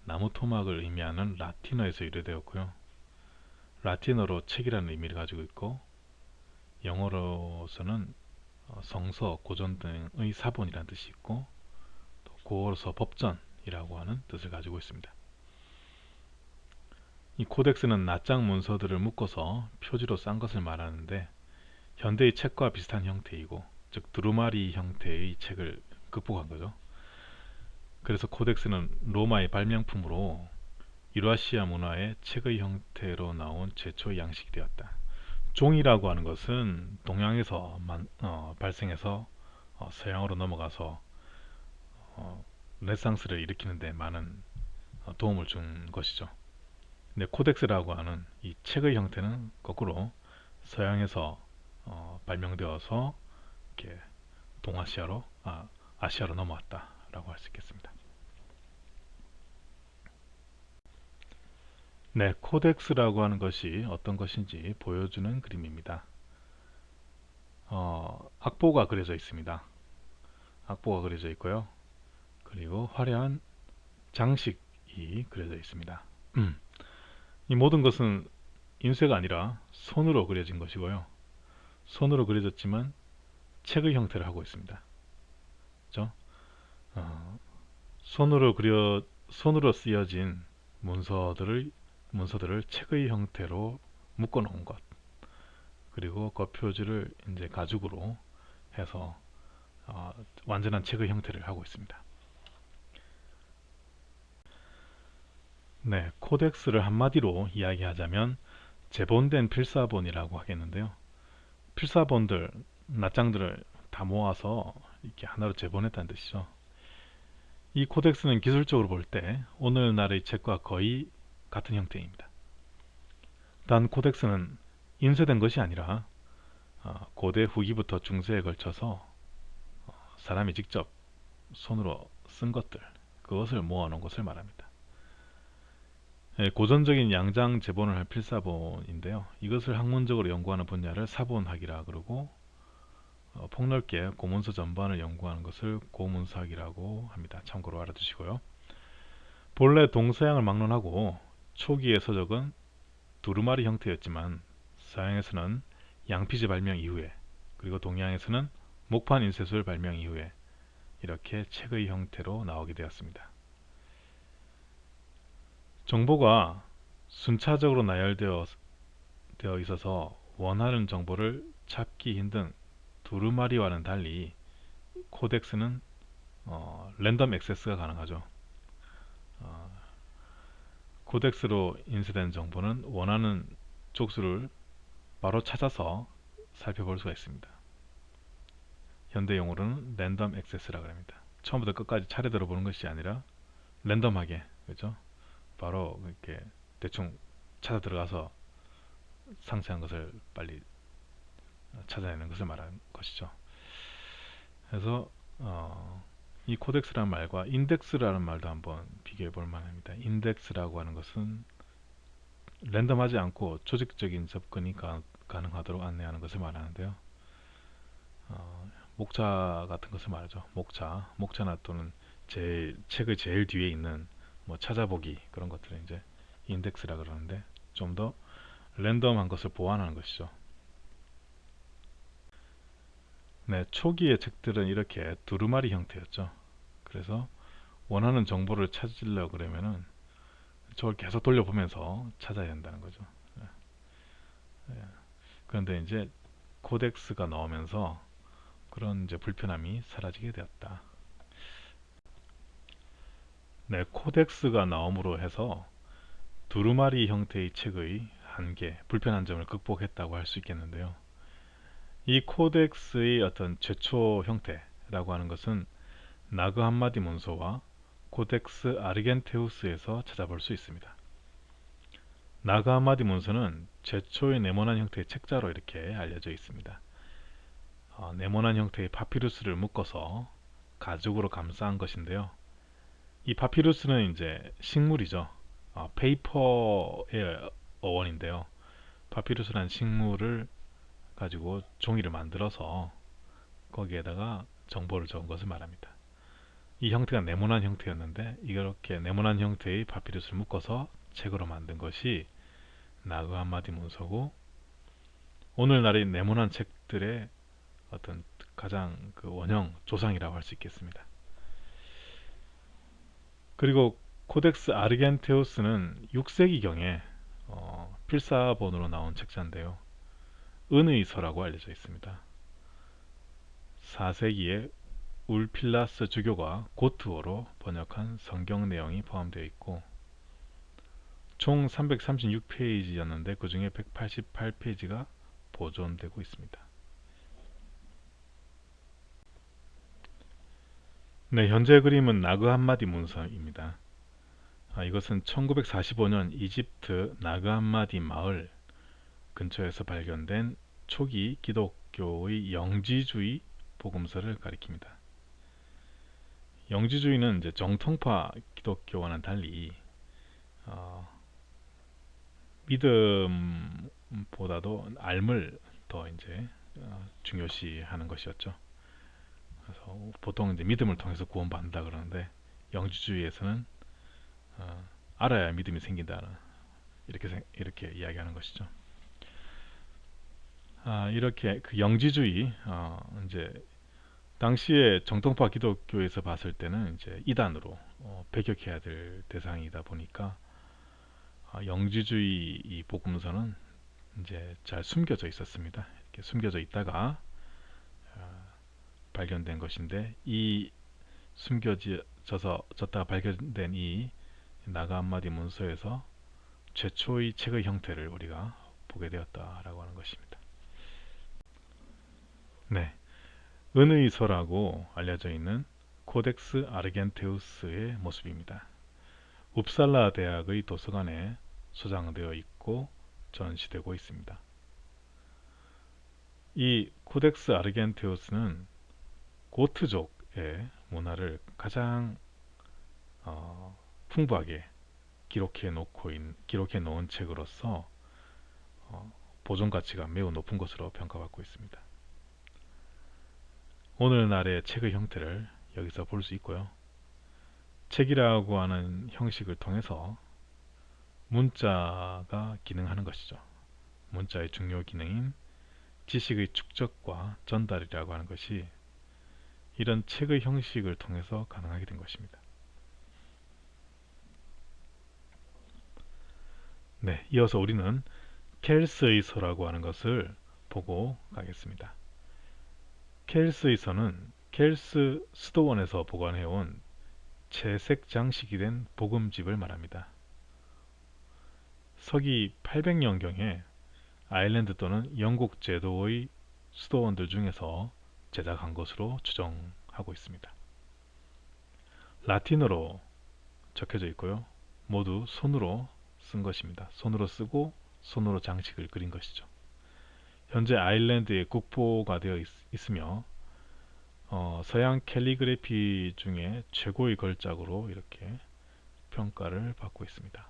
A: 나무 토막을 의미하는 라틴어에서 유래되었고요. 라틴어로 책이라는 의미를 가지고 있고, 영어로서는 성서, 고전 등의 사본이라는 뜻이 있고, 또 고어로서 법전이라고 하는 뜻을 가지고 있습니다. 이 코덱스는 낱장 문서들을 묶어서 표지로 싼 것을 말하는데, 현대의 책과 비슷한 형태이고, 즉 두루마리 형태의 책을 극복한 거죠. 그래서 코덱스는 로마의 발명품으로 유라시아 문화의 책의 형태로 나온 최초의 양식이 되었다. 종이라고 하는 것은 동양에서 발생해서 서양으로 넘어가서 르네상스를 일으키는 데 많은 도움을 준 것이죠. 근데 코덱스라고 하는 이 책의 형태는 거꾸로 서양에서 발명되어서 이렇게 동아시아로 아시아로 넘어왔다라고 할 수 있겠습니다. 네, 코덱스라고 하는 것이 어떤 것인지 보여주는 그림입니다. 악보가 그려져 있습니다. 악보가 그려져 있고요. 그리고 화려한 장식이 그려져 있습니다. 이 모든 것은 인쇄가 아니라 손으로 그려진 것이고요. 손으로 그려졌지만 책의 형태를 하고 있습니다. 그렇죠? 손으로 쓰여진 문서들을 책의 형태로 묶어 놓은 것, 그리고 겉표지를 이제 가죽으로 해서 완전한 책의 형태를 하고 있습니다. 네, 코덱스를 한마디로 이야기하자면 제본된 필사본이라고 하겠는데요. 필사본들, 낱장들을 다 모아서 이렇게 하나로 제본했다는 뜻이죠. 이 코덱스는 기술적으로 볼 때 오늘날의 책과 거의 같은 형태입니다. 단 코덱스는 인쇄된 것이 아니라 고대 후기부터 중세에 걸쳐서 사람이 직접 손으로 쓴 것들, 그것을 모아놓은 것을 말합니다. 고전적인 양장 제본을 할 필사본인데요. 이것을 학문적으로 연구하는 분야를 사본학이라 그러고 폭넓게 고문서 전반을 연구하는 것을 고문서학이라고 합니다. 참고로 알아두시고요. 본래 동서양을 막론하고 초기의 서적은 두루마리 형태였지만 서양에서는 양피지 발명 이후에, 그리고 동양에서는 목판 인쇄술 발명 이후에 이렇게 책의 형태로 나오게 되었습니다. 정보가 순차적으로 나열되어 있어서 원하는 정보를 찾기 힘든 두루마리와는 달리 코덱스는 랜덤 액세스가 가능하죠. 코덱스로 인쇄된 정보는 원하는 족수를 바로 찾아서 살펴볼 수가 있습니다. 현대 용어로는 랜덤 액세스라고 합니다. 처음부터 끝까지 차례대로 보는 것이 아니라 랜덤하게, 그렇죠? 바로 이렇게 대충 찾아 들어가서 상세한 것을 빨리 찾아내는 것을 말하는 것이죠. 그래서 이 코덱스라는 말과 인덱스라는 말도 한번 비교해 볼 만합니다. 인덱스라고 하는 것은 랜덤하지 않고 조직적인 접근이 가능하도록 안내하는 것을 말하는데요. 목차 같은 것을 말하죠. 목차나 또는 책의 제일 뒤에 있는 뭐 찾아보기, 그런 것들을 이제 인덱스라 그러는데, 좀 더 랜덤한 것을 보완하는 것이죠. 네, 초기의 책들은 이렇게 두루마리 형태였죠. 그래서 원하는 정보를 찾으려고 그러면은 저걸 계속 돌려보면서 찾아야 한다는 거죠. 그런데 이제 코덱스가 나오면서 그런 이제 불편함이 사라지게 되었다. 네, 코덱스가 나옴으로 해서 두루마리 형태의 책의 한계, 불편한 점을 극복했다고 할 수 있겠는데요. 이 코덱스의 어떤 최초 형태라고 하는 것은 나그 함마디 문서와 코덱스 아르겐테우스에서 찾아볼 수 있습니다. 나그 함마디 문서는 최초의 네모난 형태의 책자로 이렇게 알려져 있습니다. 네모난 형태의 파피루스를 묶어서 가죽으로 감싼 것인데요. 이 파피루스는 이제 식물이죠. 페이퍼의 어원인데요. 파피루스라는 식물을 가지고 종이를 만들어서 거기에다가 정보를 적은 것을 말합니다. 이 형태가 네모난 형태였는데 이렇게 네모난 형태의 파피루스를 묶어서 책으로 만든 것이 나그 함마디 문서고, 오늘날의 네모난 책들의 어떤 가장 그 원형 조상이라고 할 수 있겠습니다. 그리고 코덱스 아르겐테우스는 6세기경에 필사본으로 나온 책자인데요. 은의 서라고 알려져 있습니다. 4세기에 울필라스 주교가 고트어로 번역한 성경 내용이 포함되어 있고, 총 336페이지였는데 그 중에 188페이지가 보존되고 있습니다. 네, 현재 그림은 나그 함마디 문서입니다. 이것은 1945년 이집트 나그 함마디 마을 근처에서 발견된 초기 기독교의 영지주의 복음서를 가리킵니다. 영지주의는 이제 정통파 기독교와는 달리 어, 믿음보다도 삶을 더 이제 중요시하는 것이었죠. 그래서 보통 이제 믿음을 통해서 구원받는다 그러는데 영지주의에서는 알아야 믿음이 생긴다 이렇게 이야기하는 것이죠. 이렇게 그 영지주의 이제 당시에 정통파 기독교에서 봤을 때는 이제 이단으로 배격해야 될 대상이다 보니까 영지주의 이 복음서는 이제 잘 숨겨져 있었습니다. 이렇게 숨겨져 있다가 발견된 것인데 이 숨겨졌다가 발견된 이 나가 한마디 문서에서 최초의 책의 형태를 우리가 보게 되었다라고 하는 것입니다. 네, 은의서라고 알려져 있는 코덱스 아르겐테우스의 모습입니다. 웁살라 대학의 도서관에 소장되어 있고 전시되고 있습니다. 이 코덱스 아르겐테우스는 고트족의 문화를 가장 풍부하게 기록해 놓은 책으로서 보존 가치가 매우 높은 것으로 평가받고 있습니다. 오늘날의 책의 형태를 여기서 볼 수 있고요. 책이라고 하는 형식을 통해서 문자가 기능하는 것이죠. 문자의 중요 기능인 지식의 축적과 전달이라고 하는 것이 이런 책의 형식을 통해서 가능하게 된 것입니다. 네, 이어서 우리는 켈스의서라고 하는 것을 보고 가겠습니다. 켈스의서는 켈스 수도원에서 보관해온 채색 장식이 된 복음집을 말합니다. 서기 800년경에 아일랜드 또는 영국 제도의 수도원들 중에서 제작한 것으로 추정하고 있습니다. 라틴어로 적혀져 있고요. 모두 손으로 쓴 것입니다. 손으로 쓰고 손으로 장식을 그린 것이죠. 현재 아일랜드의 국보가 되어 있으며 서양 캘리그래피 중에 최고의 걸작으로 이렇게 평가를 받고 있습니다.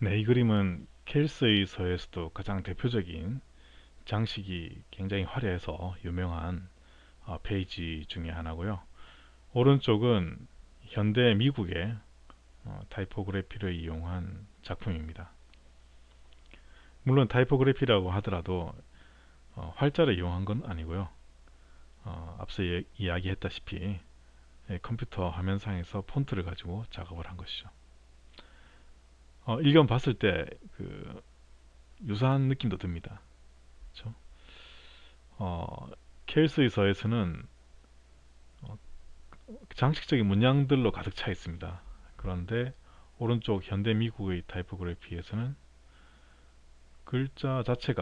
A: 네, 이 그림은 켈스의 서에서도 가장 대표적인 장식이 굉장히 화려해서 유명한 페이지 중에 하나고요. 오른쪽은 현대 미국의 타이포그래피를 이용한 작품입니다. 물론 타이포그래피라고 하더라도 활자를 이용한 건 아니고요. 앞서 이야기했다시피 컴퓨터 화면상에서 폰트를 가지고 작업을 한 것이죠. 일견 봤을 때 그 유사한 느낌도 듭니다. 그렇죠? 켈스의 서에서는 장식적인 문양들로 가득 차 있습니다. 그런데 오른쪽 현대 미국의 타이포그래피에서는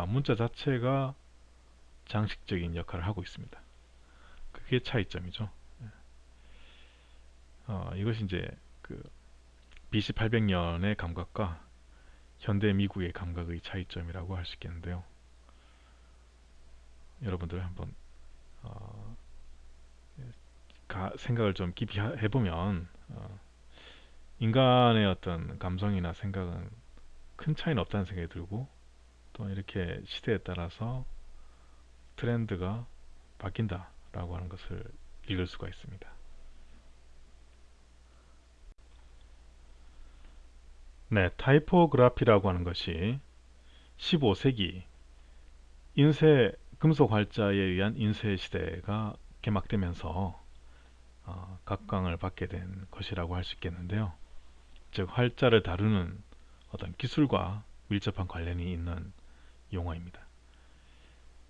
A: 문자 자체가 장식적인 역할을 하고 있습니다. 그게 차이점이죠. 이것이 이제 그 BC 800년의 감각과 현대 미국의 감각의 차이점이라고 할 수 있겠는데요. 여러분들 한번 생각을 좀 깊이 해보면 인간의 어떤 감성이나 생각은 큰 차이는 없다는 생각이 들고 또 이렇게 시대에 따라서 트렌드가 바뀐다라고 하는 것을 읽을 수가 있습니다. 네, 타이포그라피라고 하는 것이 15세기 금속 활자에 의한 인쇄 시대가 개막되면서 각광을 받게 된 것이라고 할 수 있겠는데요. 즉 활자를 다루는 어떤 기술과 밀접한 관련이 있는 용어입니다.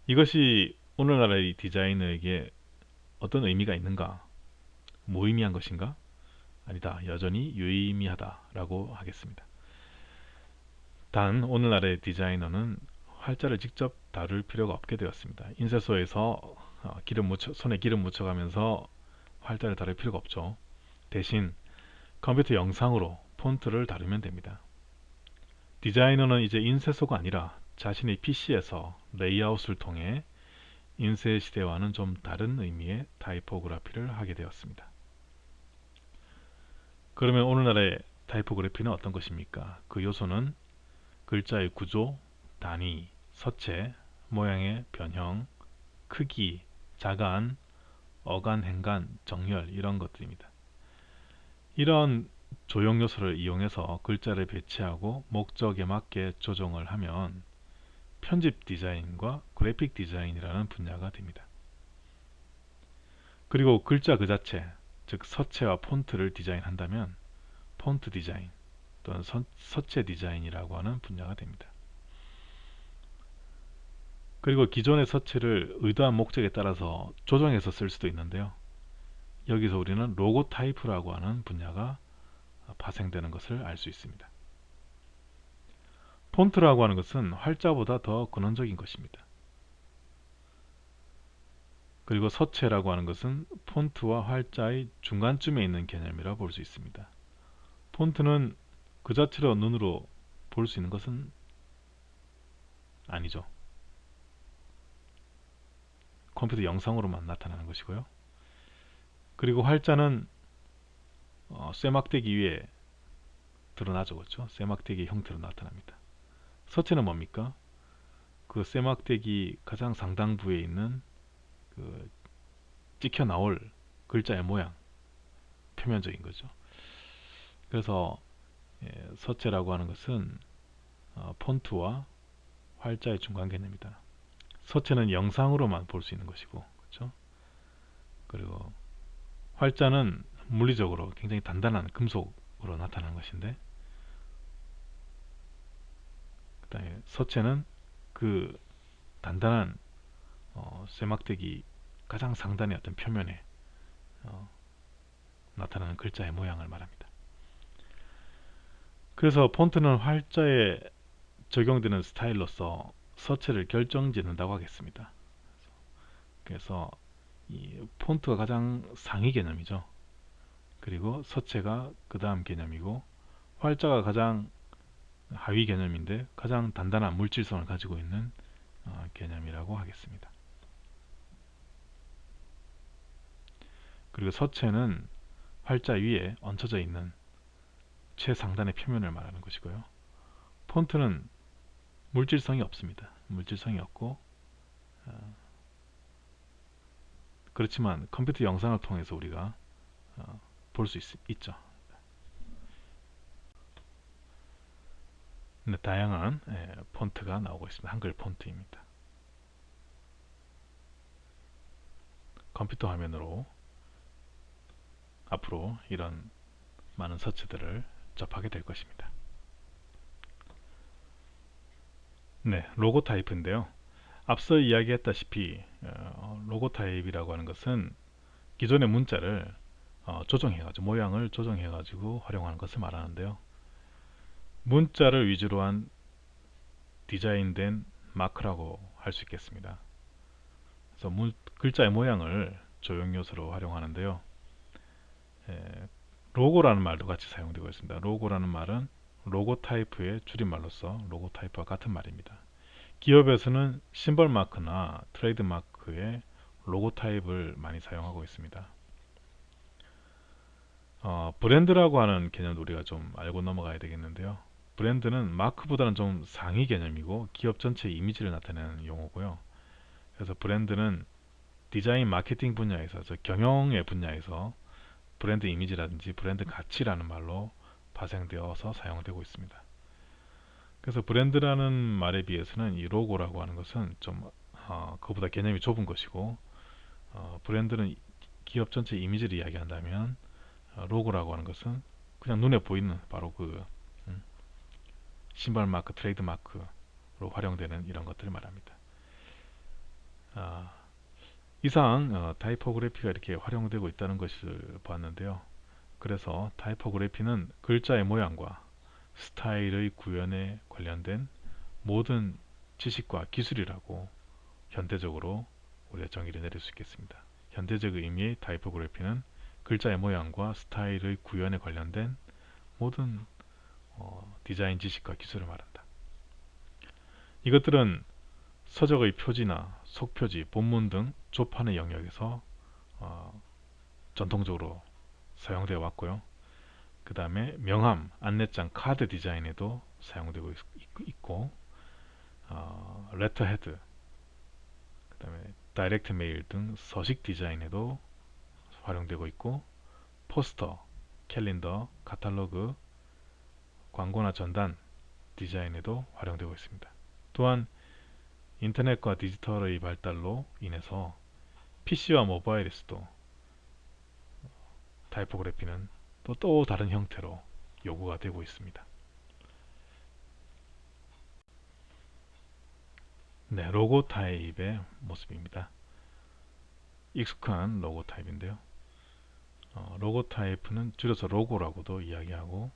A: 이것이 오늘날의 디자이너에게 어떤 의미가 있는가? 무의미한 것인가? 아니다. 여전히 유의미하다라고 하겠습니다. 단 오늘날의 디자이너는 활자를 직접 다룰 필요가 없게 되었습니다. 인쇄소에서 손에 기름 묻혀가면서 활자를 다룰 필요가 없죠. 대신 컴퓨터 영상으로 폰트를 다루면 됩니다. 디자이너는 이제 인쇄소가 아니라 자신의 PC에서 레이아웃을 통해 인쇄 시대와는 좀 다른 의미의 타이포그래피를 하게 되었습니다. 그러면 오늘날의 타이포그래피는 어떤 것입니까? 그 요소는 글자의 구조, 단위, 서체, 모양의 변형, 크기, 자간, 어간, 행간, 정렬 이런 것들입니다. 이런 조형 요소를 이용해서 글자를 배치하고 목적에 맞게 조정을 하면 편집 디자인과 그래픽 디자인이라는 분야가 됩니다. 그리고 글자 그 자체, 즉 서체와 폰트를 디자인한다면 폰트 디자인 또는 서체 디자인이라고 하는 분야가 됩니다. 그리고 기존의 서체를 의도한 목적에 따라서 조정해서 쓸 수도 있는데요. 여기서 우리는 로고 타입이라고 하는 분야가 파생되는 것을 알 수 있습니다. 폰트라고 하는 것은 활자보다 더 근원적인 것입니다. 그리고 서체라고 하는 것은 폰트와 활자의 중간쯤에 있는 개념이라고 볼 수 있습니다. 폰트는 그 자체로 눈으로 볼 수 있는 것은 아니죠. 컴퓨터 영상으로만 나타나는 것이고요. 그리고 활자는 쇠막대기 위에 드러나죠. 그렇죠? 쇠막대기 형태로 나타납니다. 서체는 뭡니까? 그 쇠막대기 가장 상단부에 있는 그 찍혀 나올 글자의 모양, 표면적인 거죠. 그래서 서체라고 하는 것은 폰트와 활자의 중간 개념이다. 서체는 영상으로만 볼 수 있는 것이고, 그렇죠? 그리고 활자는 물리적으로 굉장히 단단한 금속으로 나타나는 것인데, 그다음에 서체는 그 단단한 쇠막대기 가장 상단의 어떤 표면에 나타나는 글자의 모양을 말합니다. 그래서 폰트는 활자에 적용되는 스타일로서 서체를 결정짓는다고 하겠습니다. 그래서 이 폰트가 가장 상위 개념이죠. 그리고 서체가 그 다음 개념이고 활자가 가장 하위 개념인데 가장 단단한 물질성을 가지고 있는 개념이라고 하겠습니다. 그리고 서체는 활자 위에 얹혀져 있는 최상단의 표면을 말하는 것이고요. 폰트는 물질성이 없습니다. 물질성이 없고 그렇지만 컴퓨터 영상을 통해서 우리가 볼 수 있죠. 네, 다양한 폰트가 나오고 있습니다. 한글 폰트입니다. 컴퓨터 화면으로 앞으로 이런 많은 서체들을 접하게 될 것입니다. 네, 로고 타입인데요. 앞서 이야기했다시피 로고 타입이라고 하는 것은 기존의 문자를 조정해가지고 모양을 조정해가지고 활용하는 것을 말하는데요. 문자를 위주로 한 디자인된 마크라고 할 수 있겠습니다. 그래서 글자의 모양을 조형 요소로 활용하는데요. 로고라는 말도 같이 사용되고 있습니다. 로고라는 말은 로고 타입의 줄임말로서 로고 타입과 같은 말입니다. 기업에서는 심벌 마크나 트레이드 마크의 로고 타입을 많이 사용하고 있습니다. 브랜드라고 하는 개념도 우리가 좀 알고 넘어가야 되겠는데요. 브랜드는 마크보다는 좀 상위 개념이고 기업 전체의 이미지를 나타내는 용어고요. 그래서 브랜드는 디자인 마케팅 분야에서, 경영의 분야에서 브랜드 이미지라든지 브랜드 가치라는 말로 파생되어서 사용되고 있습니다. 그래서 브랜드라는 말에 비해서는 이 로고라고 하는 것은 좀 그보다 개념이 좁은 것이고, 브랜드는 기업 전체 이미지를 이야기한다면 로고라고 하는 것은 그냥 눈에 보이는 바로 그 신발 마크, 트레이드 마크로 활용되는 이런 것들을 말합니다. 이상 타이포그래피가 이렇게 활용되고 있다는 것을 봤는데요. 그래서 타이포그래피는 글자의 모양과 스타일의 구현에 관련된 모든 지식과 기술이라고 현대적으로 우리가 정의를 내릴 수 있겠습니다. 현대적 의미의 타이포그래피는 글자의 모양과 스타일의 구현에 관련된 모든 디자인 지식과 기술을 말한다. 이것들은 서적의 표지나 속표지, 본문 등 조판의 영역에서 전통적으로 사용되어 왔고요. 그 다음에 명함, 안내장, 카드 디자인에도 사용되고 있고, 레터헤드, 그 다음에 다이렉트 메일 등 서식 디자인에도 활용되고 있고, 포스터, 캘린더, 카탈로그, 광고나 전단 디자인에도 활용되고 있습니다. 또한 인터넷과 디지털의 발달로 인해서 PC와 모바일에서도 타이포그래피는 또 다른 형태로 요구가 되고 있습니다. 네, 로고 타입의 모습입니다. 익숙한 로고 타입인데요. 로고 타입은 줄여서 로고라고도 이야기하고,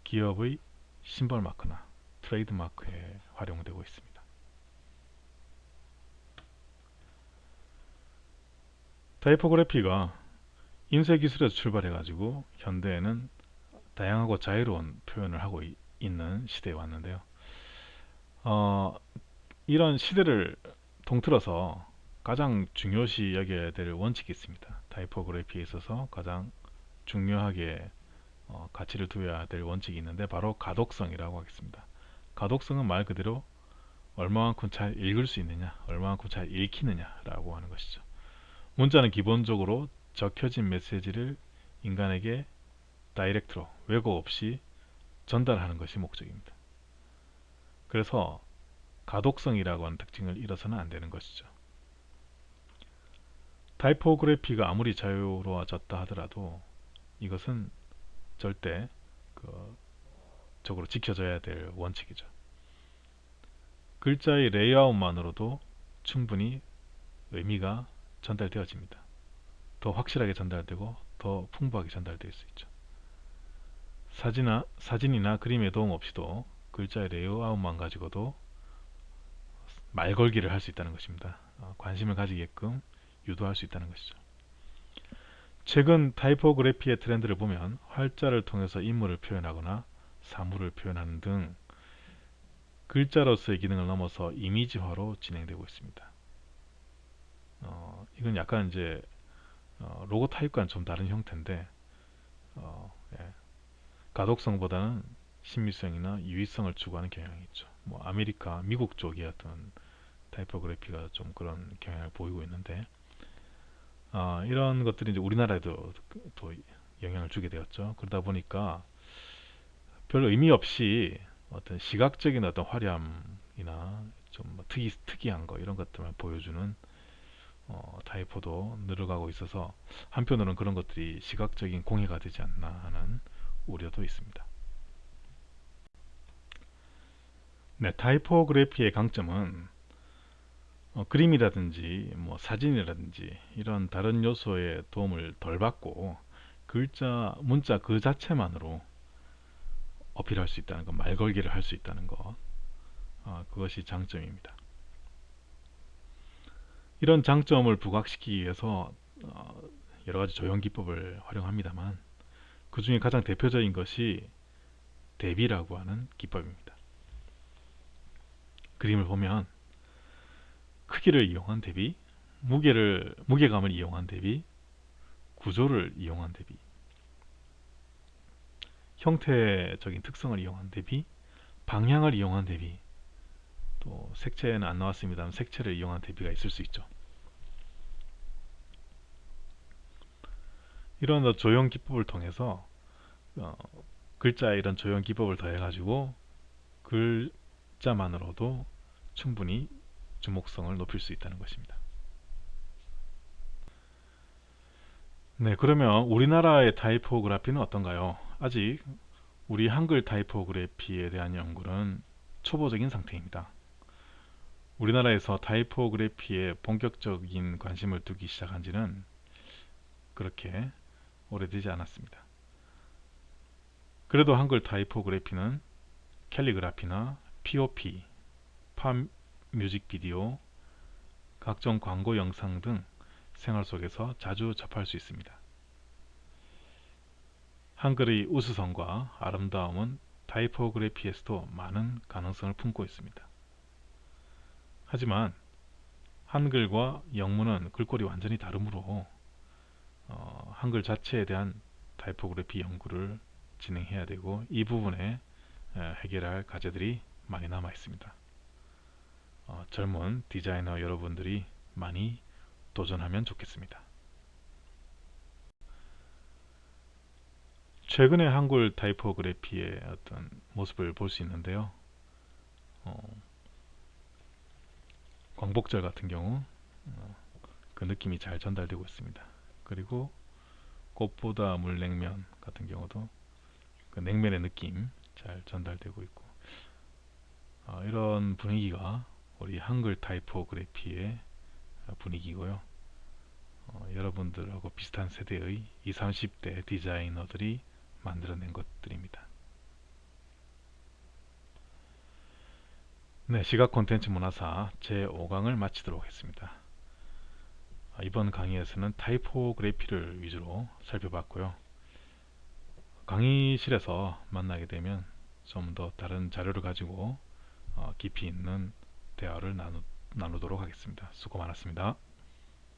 A: 기업의 심벌 마크나 트레이드 마크에 활용되고 있습니다. 타이포그래피가 인쇄 기술에서 출발해 가지고 현대에는 다양하고 자유로운 표현을 하고 있는 시대에 왔는데요. 이런 시대를 통틀어서 가장 중요시 여겨야 될 원칙이 있습니다. 타이포그래피에 있어서 가장 중요하게 가치를 두어야 될 원칙이 있는데, 바로 가독성이라고 하겠습니다. 가독성은 말 그대로 얼마만큼 잘 읽을 수 있느냐, 얼마만큼 잘 읽히느냐 라고 하는 것이죠. 문자는 기본적으로 적혀진 메시지를 인간에게 다이렉트로 왜곡 없이 전달하는 것이 목적입니다. 그래서 가독성이라고 하는 특징을 잃어서는 안 되는 것이죠. 타이포그래피가 아무리 자유로워졌다 하더라도 이것은 절대 적으로 지켜져야 될 원칙이죠. 글자의 레이아웃만으로도 충분히 의미가 전달되어집니다. 더 확실하게 전달되고 더 풍부하게 전달될 수 있죠. 사진이나 그림의 도움 없이도 글자의 레이아웃만 가지고도 말 걸기를 할 수 있다는 것입니다. 관심을 가지게끔 유도할 수 있다는 것이죠. 최근 타이포그래피의 트렌드를 보면 활자를 통해서 인물을 표현하거나 사물을 표현하는 등 글자로서의 기능을 넘어서 이미지화로 진행되고 있습니다. 이건 약간 이제 로고 타입과는 좀 다른 형태인데, 예, 가독성보다는 신비성이나 유의성을 추구하는 경향이 있죠. 미국 쪽이 어떤 타이포그래피가 좀 그런 경향을 보이고 있는데, 이런 것들이 이제 우리나라에도 또 영향을 주게 되었죠. 그러다 보니까 별 의미 없이 어떤 시각적인 어떤 화려함이나 좀 특이한 거, 이런 것들만 보여주는 타이포도 늘어가고 있어서, 한편으로는 그런 것들이 시각적인 공해가 되지 않나 하는 우려도 있습니다. 네, 타이포그래피의 강점은 그림이라든지 사진이라든지 이런 다른 요소의 도움을 덜 받고 문자 그 자체만으로 어필할 수 있다는 것, 말걸기를 할 수 있다는 것, 그것이 장점입니다. 이런 장점을 부각시키기 위해서 여러 가지 조형 기법을 활용합니다만, 그 중에 가장 대표적인 것이 대비라고 하는 기법입니다. 그림을 보면 크기를 이용한 대비, 무게감을 이용한 대비, 구조를 이용한 대비, 형태적인 특성을 이용한 대비, 방향을 이용한 대비, 또 색채는 안 나왔습니다만 색채를 이용한 대비가 있을 수 있죠. 이런 조형 기법을 통해서 글자에 이런 조형 기법을 더해 가지고 글자만으로도 충분히 주목성을 높일 수 있다는 것입니다. 네, 그러면 우리나라의 타이포그래피는 어떤가요? 아직 우리 한글 타이포그래피에 대한 연구는 초보적인 상태입니다. 우리나라에서 타이포그래피에 본격적인 관심을 두기 시작한 지는 그렇게 오래되지 않았습니다. 그래도 한글 타이포그래피는 캘리그라피나 POP, 팝 뮤직비디오, 각종 광고 영상 등 생활 속에서 자주 접할 수 있습니다. 한글의 우수성과 아름다움은 타이포그래피에서도 많은 가능성을 품고 있습니다. 하지만 한글과 영문은 글꼴이 완전히 다르므로 한글 자체에 대한 타이포그래피 연구를 진행해야 되고, 이 부분에 해결할 과제들이 많이 남아 있습니다. 젊은 디자이너 여러분들이 많이 도전하면 좋겠습니다. 최근의 한글 타이포그래피의 어떤 모습을 볼 수 있는데요. 광복절 같은 경우 그 느낌이 잘 전달되고 있습니다. 그리고 꽃보다 물냉면 같은 경우도 그 냉면의 느낌 잘 전달되고 있고, 이런 분위기가 우리 한글 타이포그래피의 분위기고요. 여러분들하고 비슷한 세대의 20, 30대 디자이너들이 만들어낸 것들입니다. 네, 시각 콘텐츠 문화사 제5강을 마치도록 하겠습니다. 이번 강의에서는 타이포그래피를 위주로 살펴봤고요. 강의실에서 만나게 되면 좀 더 다른 자료를 가지고 깊이 있는 대화를 나누도록 하겠습니다. 수고 많았습니다.